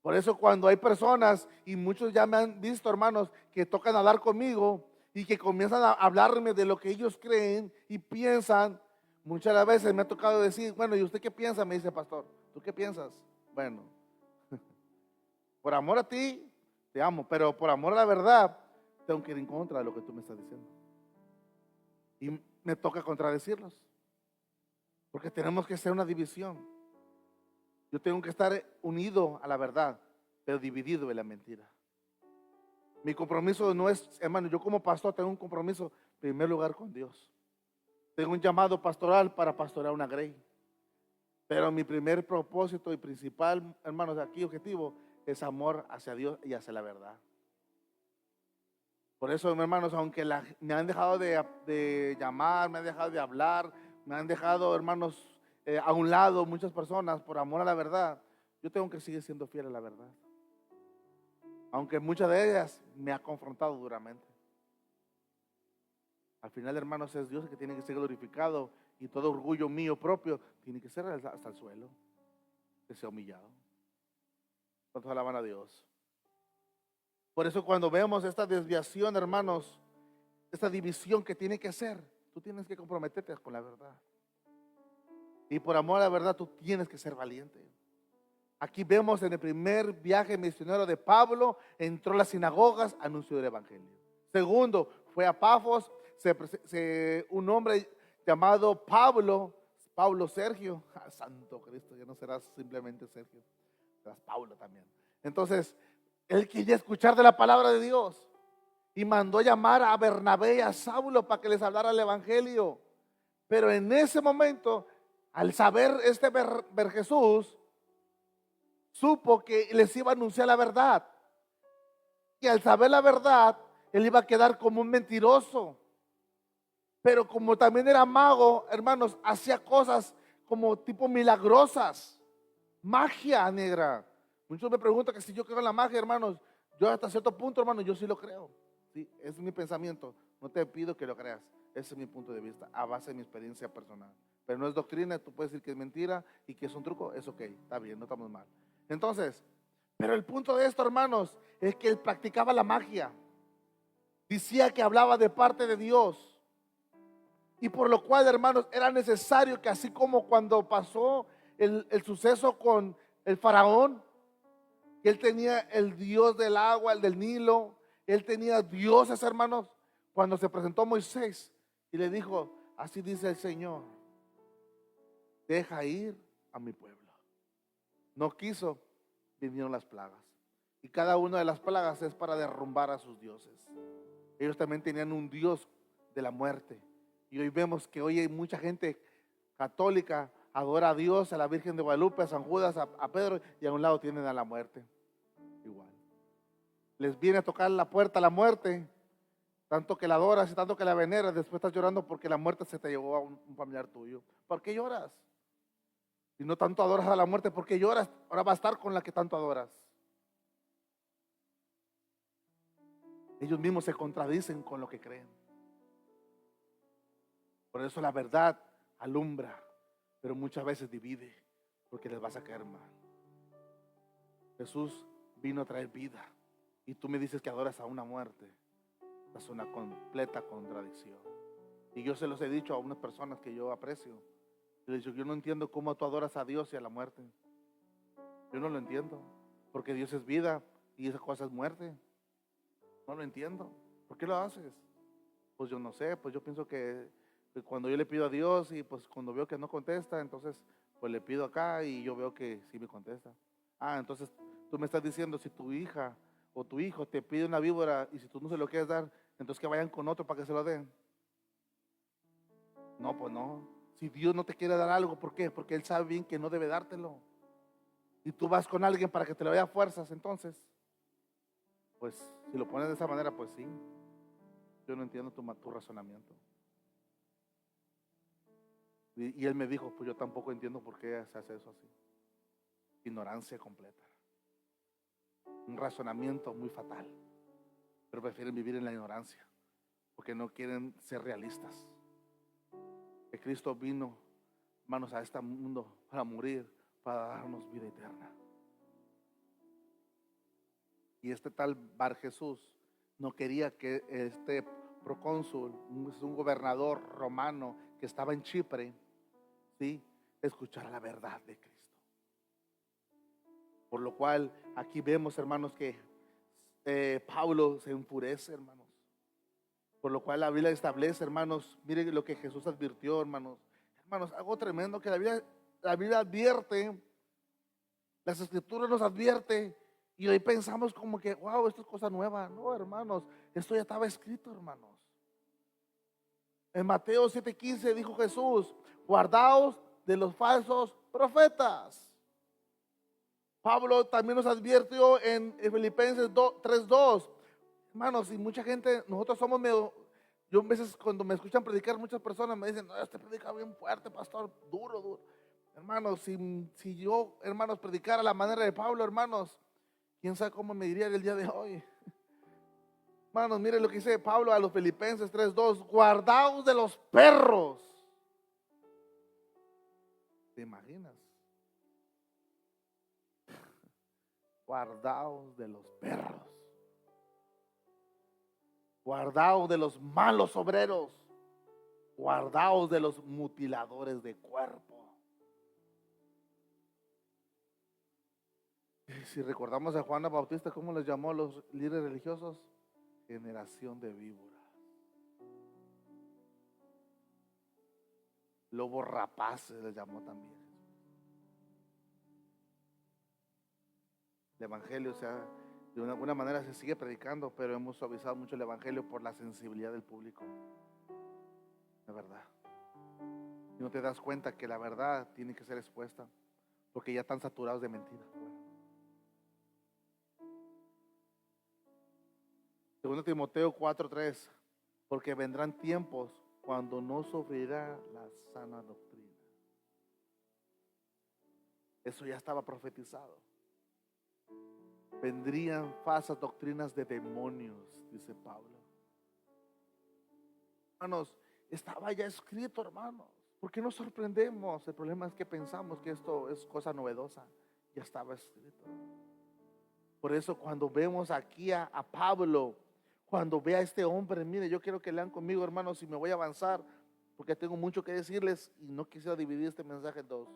Por eso cuando hay personas, y muchos ya me han visto, hermanos, que tocan hablar conmigo y que comienzan a hablarme de lo que ellos creen y piensan, muchas de las veces me ha tocado decir, bueno, ¿y usted qué piensa? Me dice, pastor, ¿tú qué piensas? Bueno, por amor a ti, te amo, pero por amor a la verdad, tengo que ir en contra de lo que tú me estás diciendo. Y me toca contradecirlos, porque tenemos que hacer una división. Yo tengo que estar unido a la verdad, pero dividido en la mentira. Mi compromiso no es, hermano, yo como pastor tengo un compromiso en primer lugar con Dios. Tengo un llamado pastoral para pastorear una grey. Pero mi primer propósito y principal, hermanos, aquí objetivo es amor hacia Dios y hacia la verdad. Por eso, hermanos, aunque me han dejado de llamar, me han dejado de hablar, me han dejado, hermanos, a un lado muchas personas por amor a la verdad, yo tengo que seguir siendo fiel a la verdad. Aunque muchas de ellas me ha confrontado duramente. Al final, hermanos, es Dios el que tiene que ser glorificado y todo orgullo mío propio tiene que ser hasta el suelo, que sea humillado. ¿Cuántos alaban a Dios? Por eso cuando vemos esta desviación, hermanos, esta división que tiene que ser, tú tienes que comprometerte con la verdad. Y por amor a la verdad tú tienes que ser valiente. Aquí vemos en el primer viaje misionero de Pablo, entró a las sinagogas, anunció el evangelio. Segundo, fue a Pafos, un hombre llamado Pablo Sergio, Santo Cristo, ya no serás simplemente Sergio, serás Pablo también. Entonces, él quería escuchar de la palabra de Dios y mandó llamar a Bernabé y a Saulo para que les hablara el evangelio. Pero en ese momento, al saber ver Jesús, supo que les iba a anunciar la verdad. Y al saber la verdad, él iba a quedar como un mentiroso. Pero como también era mago, hermanos, hacía cosas como tipo milagrosas. Magia negra. Muchos me preguntan que si yo creo en la magia, hermanos. Yo hasta cierto punto, hermanos, yo sí lo creo. Sí, es mi pensamiento. No te pido que lo creas. Ese es mi punto de vista, a base de mi experiencia personal. Pero no es doctrina, tú puedes decir que es mentira y que es un truco, es ok, está bien, no estamos mal. Entonces, pero el punto de esto, hermanos, es que él practicaba la magia. Decía que hablaba de parte de Dios. Y por lo cual, hermanos, era necesario que así como cuando pasó el suceso con el faraón, que él tenía el dios del agua, el del Nilo, él tenía dioses, hermanos, cuando se presentó Moisés y le dijo, así dice el Señor, deja ir a mi pueblo. No quiso, vinieron las plagas. Y cada una de las plagas es para derrumbar a sus dioses. Ellos también tenían un dios de la muerte. Y hoy vemos que hoy hay mucha gente católica, adora a Dios, a la Virgen de Guadalupe, a San Judas, a Pedro, y a un lado tienen a la muerte. Igual. Les viene a tocar la puerta a la muerte, tanto que la adoras y tanto que la veneras, después estás llorando porque la muerte se te llevó a un familiar tuyo. ¿Por qué lloras? Si no tanto adoras a la muerte, ¿por qué lloras? Ahora va a estar con la que tanto adoras. Ellos mismos se contradicen con lo que creen. Por eso la verdad alumbra, pero muchas veces divide, porque les vas a caer mal. Jesús vino a traer vida y tú me dices que adoras a una muerte. Es una completa contradicción. Y yo se los he dicho a unas personas que yo aprecio. Yo les digo, yo no entiendo cómo tú adoras a Dios y a la muerte. Yo no lo entiendo, porque Dios es vida y esa cosa es muerte. No lo entiendo. ¿Por qué lo haces? Pues yo no sé, pues yo pienso que cuando yo le pido a Dios y pues cuando veo que no contesta, entonces pues le pido acá y yo veo que sí me contesta. Entonces tú me estás diciendo, si tu hija o tu hijo te pide una víbora y si tú no se lo quieres dar, entonces que vayan con otro para que se lo den. No, pues no. Si Dios no te quiere dar algo, ¿por qué? Porque Él sabe bien que no debe dártelo. Y tú vas con alguien para que te lo dé a fuerzas, entonces, pues si lo pones de esa manera, pues sí. Yo no entiendo tu razonamiento. Y él me dijo, pues yo tampoco entiendo por qué se hace eso así. Ignorancia completa. Un razonamiento muy fatal. Pero prefieren vivir en la ignorancia, porque no quieren ser realistas. Que Cristo vino, hermanos, a este mundo para morir, para darnos vida eterna. Y este tal Bar Jesús no quería que este procónsul, un gobernador romano que estaba en Chipre, ¿sí?, escuchara la verdad de Cristo. Por lo cual aquí vemos, hermanos, que Pablo se enfurece, hermanos. Por lo cual la Biblia establece, hermanos, miren lo que Jesús advirtió, hermanos. Hermanos, algo tremendo que la Biblia advierte, las Escrituras nos advierte, y hoy pensamos como que, wow, esto es cosa nueva. No, hermanos, esto ya estaba escrito, hermanos. En Mateo 7:15 dijo Jesús, guardaos de los falsos profetas. Pablo también nos advirtió en Filipenses 3:2. Hermanos, y mucha gente, nosotros somos medio, yo a veces cuando me escuchan predicar, muchas personas me dicen, no, este predica bien fuerte, pastor, duro. Hermanos, si yo, hermanos, predicara a la manera de Pablo, hermanos, quién sabe cómo me diría el día de hoy. Hermanos, miren lo que dice Pablo a los Filipenses 3:2, guardaos de los perros. ¿Te imaginas? Guardaos de los perros. Guardaos de los malos obreros. Guardaos de los mutiladores de cuerpo. Y si recordamos a Juan Bautista, ¿cómo les llamó a los líderes religiosos? Generación de víboras. Lobos rapaces les llamó también. El evangelio, o sea, de alguna manera se sigue predicando, pero hemos suavizado mucho el evangelio por la sensibilidad del público. De verdad. Y no te das cuenta que la verdad tiene que ser expuesta, porque ya están saturados de mentiras. Segundo Timoteo 4:3, porque vendrán tiempos cuando no sufrirá la sana doctrina. Eso ya estaba profetizado. Vendrían falsas doctrinas de demonios, dice Pablo. Hermanos, estaba ya escrito, hermanos. ¿Por qué nos sorprendemos? El problema es que pensamos que esto es cosa novedosa. Ya estaba escrito. Por eso cuando vemos aquí a Pablo, cuando ve a este hombre, mire, yo quiero que lean conmigo, hermanos, y me voy a avanzar, porque tengo mucho que decirles y no quisiera dividir este mensaje en dos.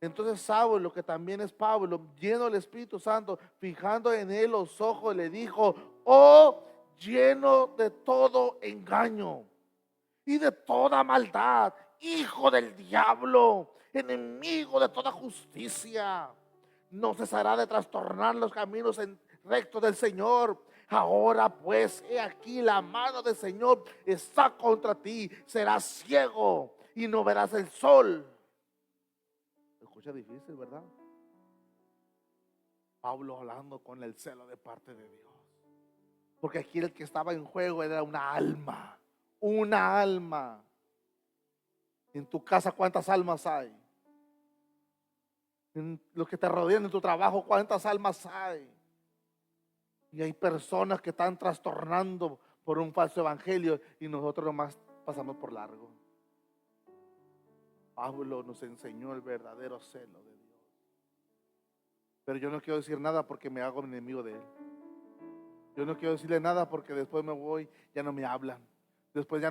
Entonces Saulo, que también es Pablo, lleno del Espíritu Santo, fijando en él los ojos, le dijo, oh, lleno de todo engaño y de toda maldad, hijo del diablo, enemigo de toda justicia, no cesará de trastornar los caminos rectos del Señor. Ahora pues, he aquí la mano del Señor está contra ti, serás ciego y no verás el sol. Escucha difícil, ¿verdad? Pablo hablando con el celo de parte de Dios, porque aquí el que estaba en juego era una alma. Una alma. En tu casa, ¿cuántas almas hay? En los que te rodean en tu trabajo, ¿cuántas almas hay? Y hay personas que están trastornando por un falso evangelio y nosotros nomás pasamos por largo. Pablo nos enseñó el verdadero celo de Dios. Pero yo no quiero decir nada porque me hago enemigo de él. Yo no quiero decirle nada porque después me voy, ya no me hablan. Después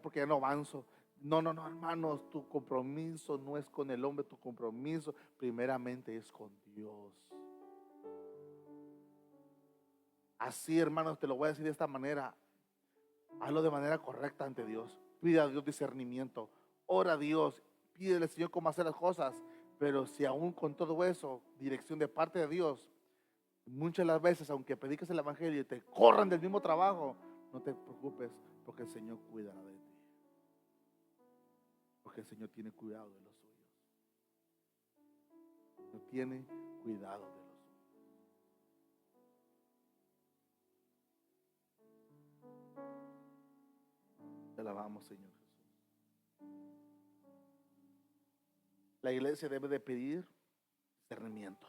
porque ya no avanzo. No, hermanos, tu compromiso no es con el hombre, tu compromiso primeramente es con Dios. Así, hermanos, te lo voy a decir de esta manera. Hazlo de manera correcta ante Dios. Pide a Dios discernimiento. Ora a Dios. Pídele al Señor cómo hacer las cosas. Pero si aún con todo eso, dirección de parte de Dios, muchas de las veces, aunque prediques el evangelio y te corran del mismo trabajo, no te preocupes, porque el Señor cuidará de ti. Porque el Señor tiene cuidado de los suyos. No tiene cuidado de los suyos. Te alabamos, Señor Jesús. La iglesia debe de pedir discernimiento.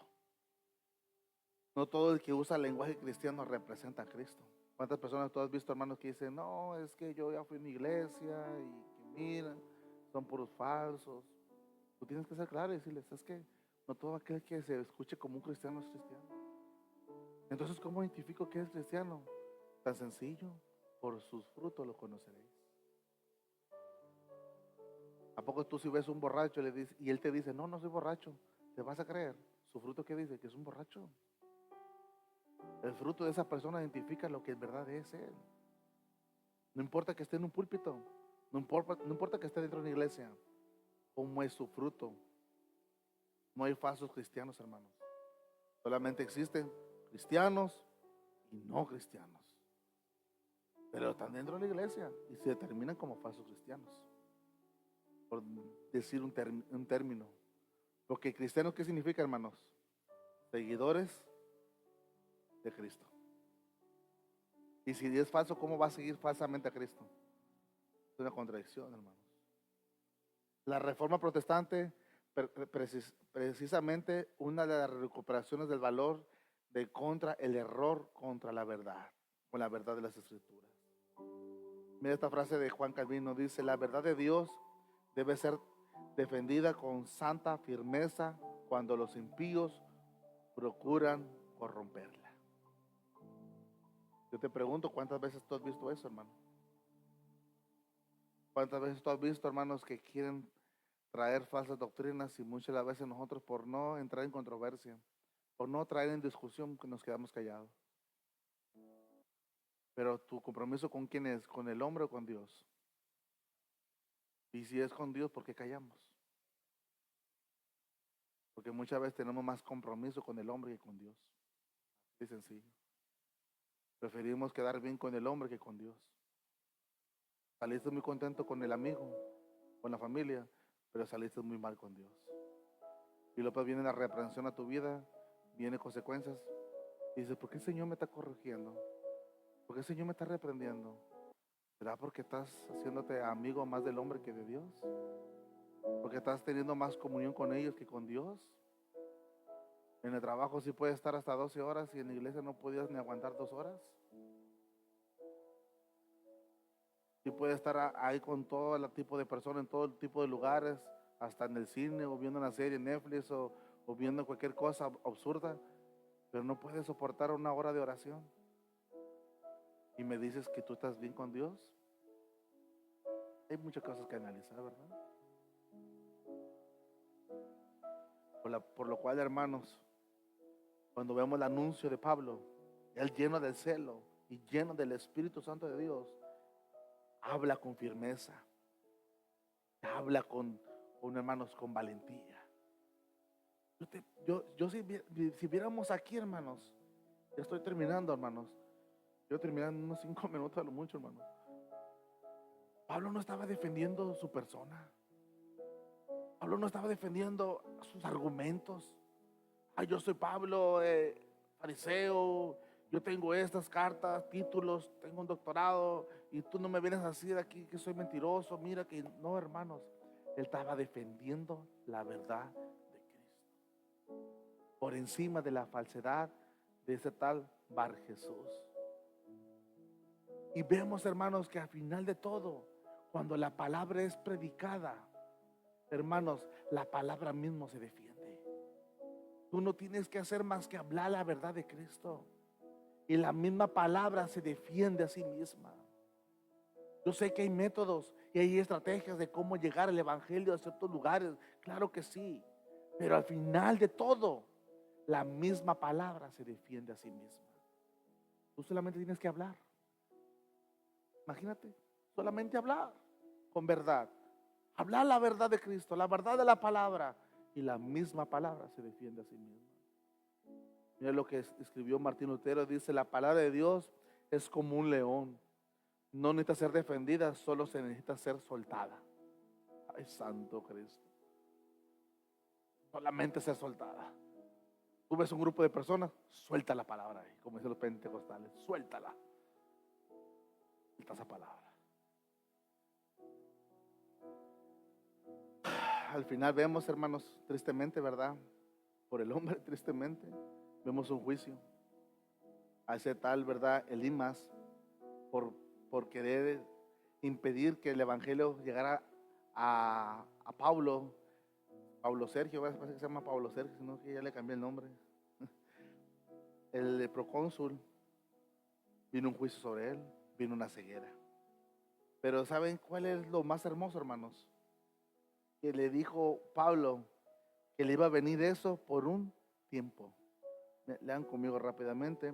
No todo el que usa el lenguaje cristiano representa a Cristo. ¿Cuántas personas tú has visto, hermanos, que dicen, no, es que yo ya fui a una iglesia y que mira, son puros falsos? Tú tienes que ser claro y decirles, es que no todo aquel que se escuche como un cristiano es cristiano. Entonces, ¿cómo identifico que es cristiano? Tan sencillo, por sus frutos lo conoceréis. ¿A poco tú si ves un borracho y él te dice, no, no soy borracho, te vas a creer? ¿Su fruto qué dice? Que es un borracho. El fruto de esa persona identifica lo que en verdad es él. No importa que esté en un púlpito, no importa que esté dentro de una iglesia, cómo es su fruto. No hay falsos cristianos, hermanos. Solamente existen cristianos y no cristianos. Pero están dentro de la iglesia y se determinan como falsos cristianos. Por decir un término. Porque cristianos, ¿qué significa, hermanos? Seguidores de Cristo. Y si es falso, ¿cómo va a seguir falsamente a Cristo? Es una contradicción, hermanos. La reforma protestante, precisamente una de las recuperaciones del valor de contra el error contra la verdad, con la verdad de las Escrituras. Mira esta frase de Juan Calvino, dice, la verdad de Dios debe ser defendida con santa firmeza cuando los impíos procuran corromperla. Yo te pregunto, ¿cuántas veces tú has visto eso, hermano? ¿Cuántas veces tú has visto, hermanos, que quieren traer falsas doctrinas y muchas de las veces nosotros por no entrar en controversia, por no traer en discusión, que nos quedamos callados? Pero tu compromiso ¿con quién es? ¿Con el hombre o con Dios? Y si es con Dios, ¿por qué callamos? Porque muchas veces tenemos más compromiso con el hombre que con Dios. Es sencillo. Preferimos quedar bien con el hombre que con Dios. Saliste muy contento con el amigo, con la familia, pero saliste muy mal con Dios. Y luego viene la reprensión a tu vida, viene consecuencias. Y dices, ¿por qué el Señor me está corrigiendo? ¿Por qué el Señor me está reprendiendo? ¿Será porque estás haciéndote amigo más del hombre que de Dios? ¿Porque estás teniendo más comunión con ellos que con Dios? En el trabajo sí puedes estar hasta 12 horas y en la iglesia no podías ni aguantar 2 horas. Sí puedes estar ahí con todo el tipo de personas, en todo el tipo de lugares, hasta en el cine o viendo una serie en Netflix o viendo cualquier cosa absurda, pero no puedes soportar una hora de oración. Y me dices que tú estás bien con Dios. Hay muchas cosas que analizar, ¿verdad? Por lo cual, hermanos, cuando vemos el anuncio de Pablo, él lleno del celo y lleno del Espíritu Santo de Dios, habla con firmeza, habla con hermanos, con valentía. Si viéramos aquí, hermanos, ya estoy terminando, hermanos. Yo terminando en unos 5 minutos a lo mucho, hermano. Pablo no estaba defendiendo su persona. Pablo no estaba defendiendo sus argumentos. Ay, yo soy Pablo, fariseo, yo tengo estas cartas, títulos, tengo un doctorado y tú no me vienes a decir aquí que soy mentiroso. Mira que no, hermanos. Él estaba defendiendo la verdad de Cristo por encima de la falsedad de ese tal Bar Jesús. Y vemos, hermanos, que al final de todo, cuando la palabra es predicada, hermanos, la palabra mismo se defiende. Tú no tienes que hacer más que hablar la verdad de Cristo. Y la misma palabra se defiende a sí misma. Yo sé que hay métodos y hay estrategias de cómo llegar al evangelio a ciertos lugares. Claro que sí. Pero al final de todo, la misma palabra se defiende a sí misma. Tú solamente tienes que hablar. Imagínate, solamente hablar con verdad. Hablar la verdad de Cristo, la verdad de la palabra. y la misma palabra se defiende a sí misma. Mira lo que escribió Martín Lutero, dice: la palabra de Dios es como un león, no necesita ser defendida, solo se necesita ser soltada. Ay, santo Cristo, solamente ser soltada. Tú ves un grupo de personas, suelta la palabra ahí, como dicen los pentecostales, suéltala, suelta esa palabra. Al final vemos, hermanos, tristemente, ¿verdad? Por el hombre, tristemente, vemos un juicio a ese tal, ¿verdad? Elimas, por querer impedir que el evangelio llegara a Pablo Sergio, parece que se llama Pablo Sergio, sino que ya le cambié el nombre. El procónsul, vino un juicio sobre él, vino una ceguera. Pero ¿saben cuál es lo más hermoso, hermanos? Que le dijo Pablo que le iba a venir eso por un tiempo. Lean conmigo rápidamente.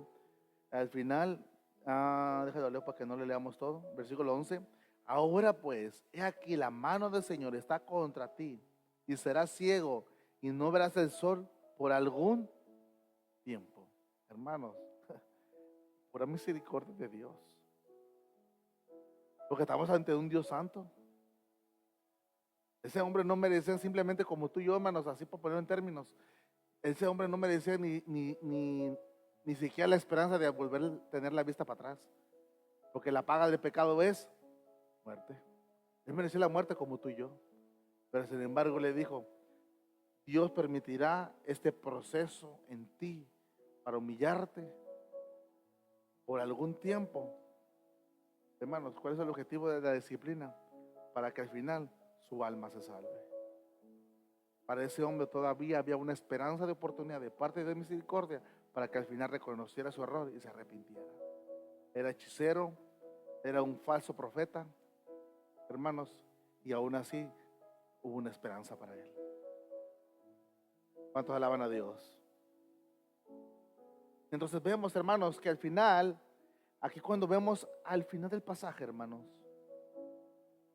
Al final, déjalo leer para que no le leamos todo. Versículo 11. Ahora pues, he aquí la mano del Señor está contra ti, y serás ciego y no verás el sol por algún tiempo. Hermanos, por la misericordia de Dios, porque estamos ante un Dios santo. Ese hombre no merecía simplemente como tú y yo, hermanos, así por ponerlo en términos. Ese hombre no merecía ni siquiera la esperanza de volver a tener la vista para atrás, porque la paga del pecado es muerte. Él merecía la muerte como tú y yo, pero sin embargo le dijo: Dios permitirá este proceso en ti para humillarte por algún tiempo. Hermanos, ¿cuál es el objetivo de la disciplina? Para que al final su alma se salve. Para ese hombre todavía había una esperanza de oportunidad de parte de misericordia, para que al final reconociera su error y se arrepintiera. Era hechicero, era un falso profeta, hermanos, y aún así hubo una esperanza para él. ¿Cuántos alaban a Dios? Entonces vemos, hermanos, que al final, aquí cuando vemos al final del pasaje, hermanos,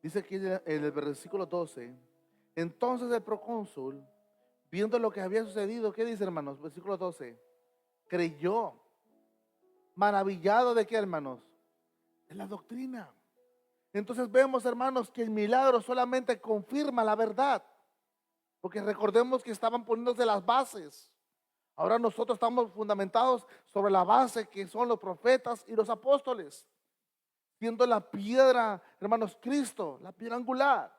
dice aquí en el versículo 12, entonces el procónsul, viendo lo que había sucedido, ¿qué dice, hermanos? Versículo 12, creyó, maravillado de qué, hermanos, de la doctrina. Entonces vemos, hermanos, que el milagro solamente confirma la verdad, porque recordemos que estaban poniéndose las bases. Ahora nosotros estamos fundamentados sobre la base que son los profetas y los apóstoles, siendo la piedra, hermanos, Cristo, la piedra angular.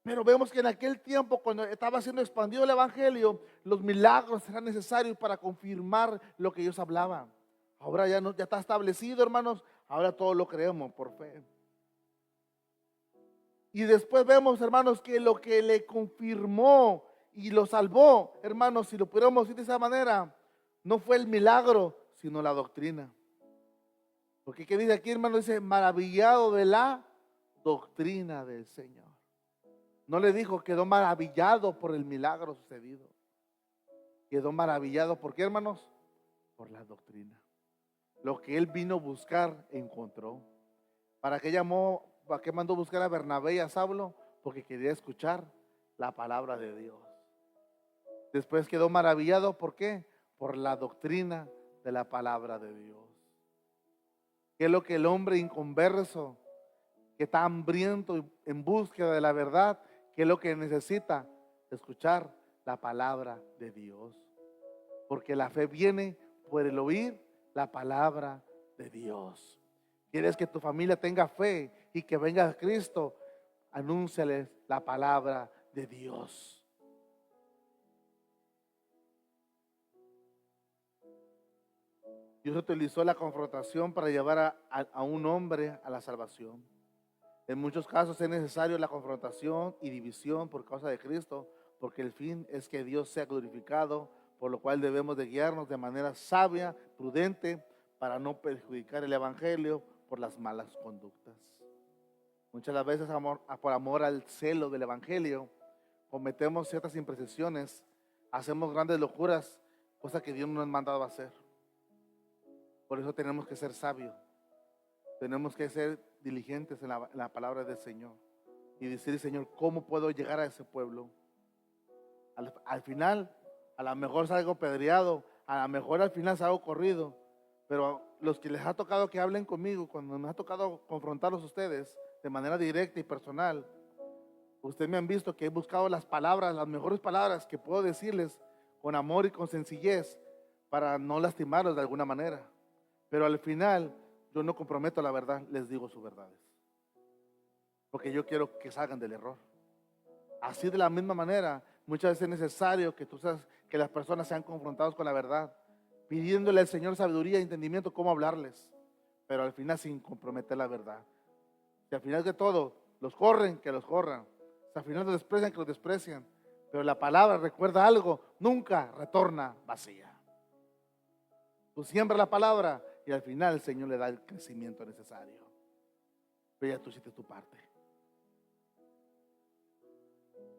Pero vemos que en aquel tiempo, cuando estaba siendo expandido el evangelio, los milagros eran necesarios para confirmar lo que ellos hablaban. Ahora ya está establecido, hermanos. Ahora todo lo creemos por fe. Y después vemos, hermanos, que lo que le confirmó y lo salvó, hermanos, si lo pudiéramos decir de esa manera, no fue el milagro, sino la doctrina. Porque ¿qué dice aquí, hermano? Dice: maravillado de la doctrina del Señor. No le dijo quedó maravillado por el milagro sucedido. Quedó maravillado, ¿por qué, hermanos? Por la doctrina. Lo que él vino a buscar, encontró. ¿Para qué mandó buscar a Bernabé y a Saulo? Porque quería escuchar la palabra de Dios. Después quedó maravillado, ¿por qué? Por la doctrina de la palabra de Dios. ¿Qué es lo que el hombre inconverso, que está hambriento en búsqueda de la verdad, qué es lo que necesita? Escuchar la palabra de Dios. Porque la fe viene por el oír la palabra de Dios. ¿Quieres que tu familia tenga fe y que venga a Cristo? Anúnciales la palabra de Dios. Dios utilizó la confrontación para llevar a un hombre a la salvación. En muchos casos es necesario la confrontación y división por causa de Cristo, porque el fin es que Dios sea glorificado, por lo cual debemos de guiarnos de manera sabia, prudente, para no perjudicar el evangelio por las malas conductas. Muchas las veces por amor al celo del evangelio cometemos ciertas imprecisiones, hacemos grandes locuras, cosas que Dios no nos ha mandado a hacer. Por eso tenemos que ser sabios, tenemos que ser diligentes en la palabra del Señor y decir: Señor, ¿cómo puedo llegar a ese pueblo? Al final, a lo mejor salgo pedreado, a lo mejor al final salgo corrido, pero los que les ha tocado que hablen conmigo, cuando me ha tocado confrontarlos a ustedes de manera directa y personal, ustedes me han visto que he buscado las palabras, las mejores palabras que puedo decirles con amor y con sencillez para no lastimarlos de alguna manera. Pero al final yo no comprometo la verdad, les digo sus verdades. Porque yo quiero que salgan del error. Así de la misma manera, muchas veces es necesario que que las personas sean confrontadas con la verdad, pidiéndole al Señor sabiduría y entendimiento cómo hablarles, pero al final sin comprometer la verdad. Si al final de todo los corren, que los corran. Si al final los desprecian, que los desprecian. Pero la palabra, recuerda algo, nunca retorna vacía. Tú siembras la palabra y al final el Señor le da el crecimiento necesario. Pero ya tú hiciste tu parte.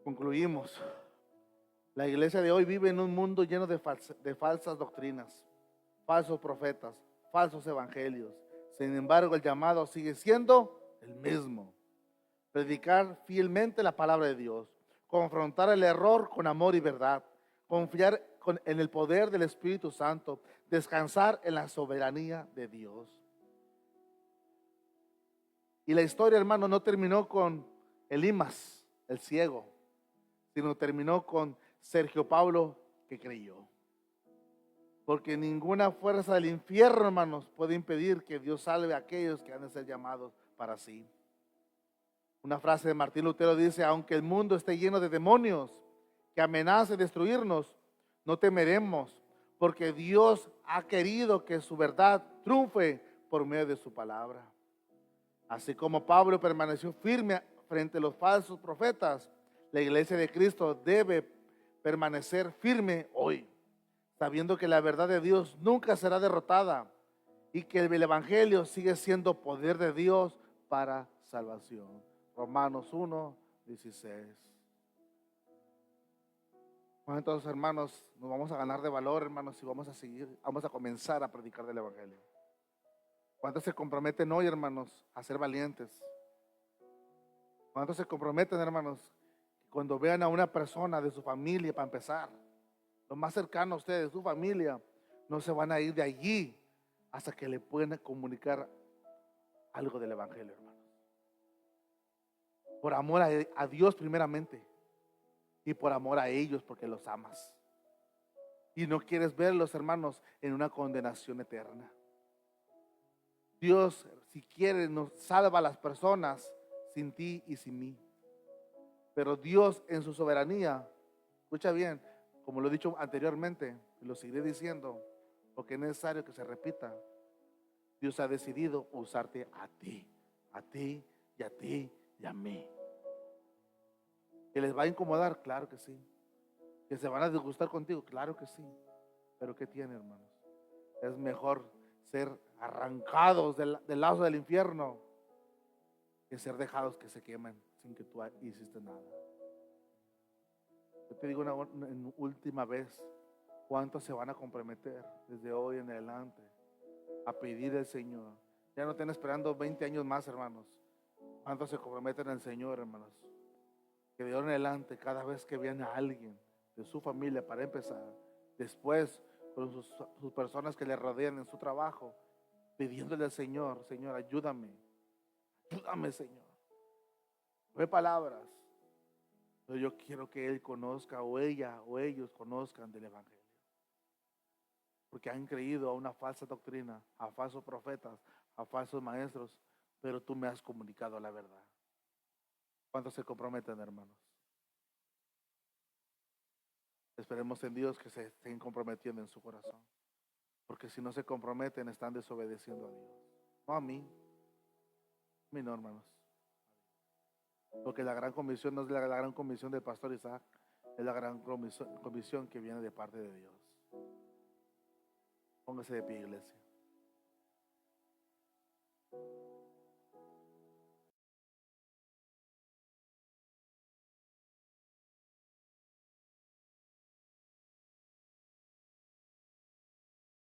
Concluimos. La iglesia de hoy vive en un mundo lleno de falsas doctrinas, falsos profetas, falsos evangelios. Sin embargo, el llamado sigue siendo el mismo. Predicar fielmente la palabra de Dios, confrontar el error con amor y verdad, confiar en el poder del Espíritu Santo, descansar en la soberanía de Dios. Y la historia, hermano, no terminó con Elimas, el ciego, sino terminó con Sergio Paulo, que creyó. Porque ninguna fuerza del infierno, hermanos, puede impedir que Dios salve a aquellos que han de ser llamados para sí. Una frase de Martín Lutero dice: aunque el mundo esté lleno de demonios que amenacen destruirnos, no temeremos, porque Dios ha querido que su verdad triunfe por medio de su palabra. Así como Pablo permaneció firme frente a los falsos profetas, la iglesia de Cristo debe permanecer firme hoy, sabiendo que la verdad de Dios nunca será derrotada y que el evangelio sigue siendo poder de Dios para salvación. Romanos 1:16. Bueno, entonces, hermanos, nos vamos a ganar de valor, hermanos, y vamos a comenzar a predicar del evangelio. ¿Cuántos se comprometen hoy, hermanos, a ser valientes? ¿Cuántos se comprometen, hermanos, cuando vean a una persona de su familia, para empezar, lo más cercano a ustedes, su familia, no se van a ir de allí hasta que le puedan comunicar algo del evangelio, hermanos? Por amor a Dios primeramente, y por amor a ellos, porque los amas y no quieres verlos, hermanos, en una condenación eterna. Dios, si quiere, nos salva a las personas sin ti y sin mí. Pero Dios, en su soberanía, escucha bien, como lo he dicho anteriormente y lo seguiré diciendo porque es necesario que se repita, Dios ha decidido usarte a ti y a ti y a mí. ¿Que les va a incomodar? Claro que sí. ¿Que se van a disgustar contigo? Claro que sí. Pero ¿qué tiene, hermanos? Es mejor ser arrancados del lazo del infierno que ser dejados que se quemen sin que tú hiciste nada. Yo te digo una última vez, ¿cuántos se van a comprometer desde hoy en adelante a pedir al Señor? Ya no estén esperando 20 años más, hermanos. ¿Cuántos se comprometen al Señor, hermanos? Que de ahora en adelante, cada vez que vean a alguien de su familia, para empezar, después con sus personas que le rodean en su trabajo, pidiéndole al Señor: Señor, ayúdame, Señor. No hay palabras, pero yo quiero que Él conozca, o ella o ellos conozcan del evangelio, porque han creído a una falsa doctrina, a falsos profetas, a falsos maestros, pero tú me has comunicado la verdad. ¿Cuántos se comprometen, hermanos? Esperemos en Dios que se estén comprometiendo en su corazón, porque si no se comprometen, están desobedeciendo a Dios. No a mí no, hermanos, porque la gran comisión no es la gran comisión del pastor Isaac, es la gran comisión que viene de parte de Dios. Póngase de pie, iglesia.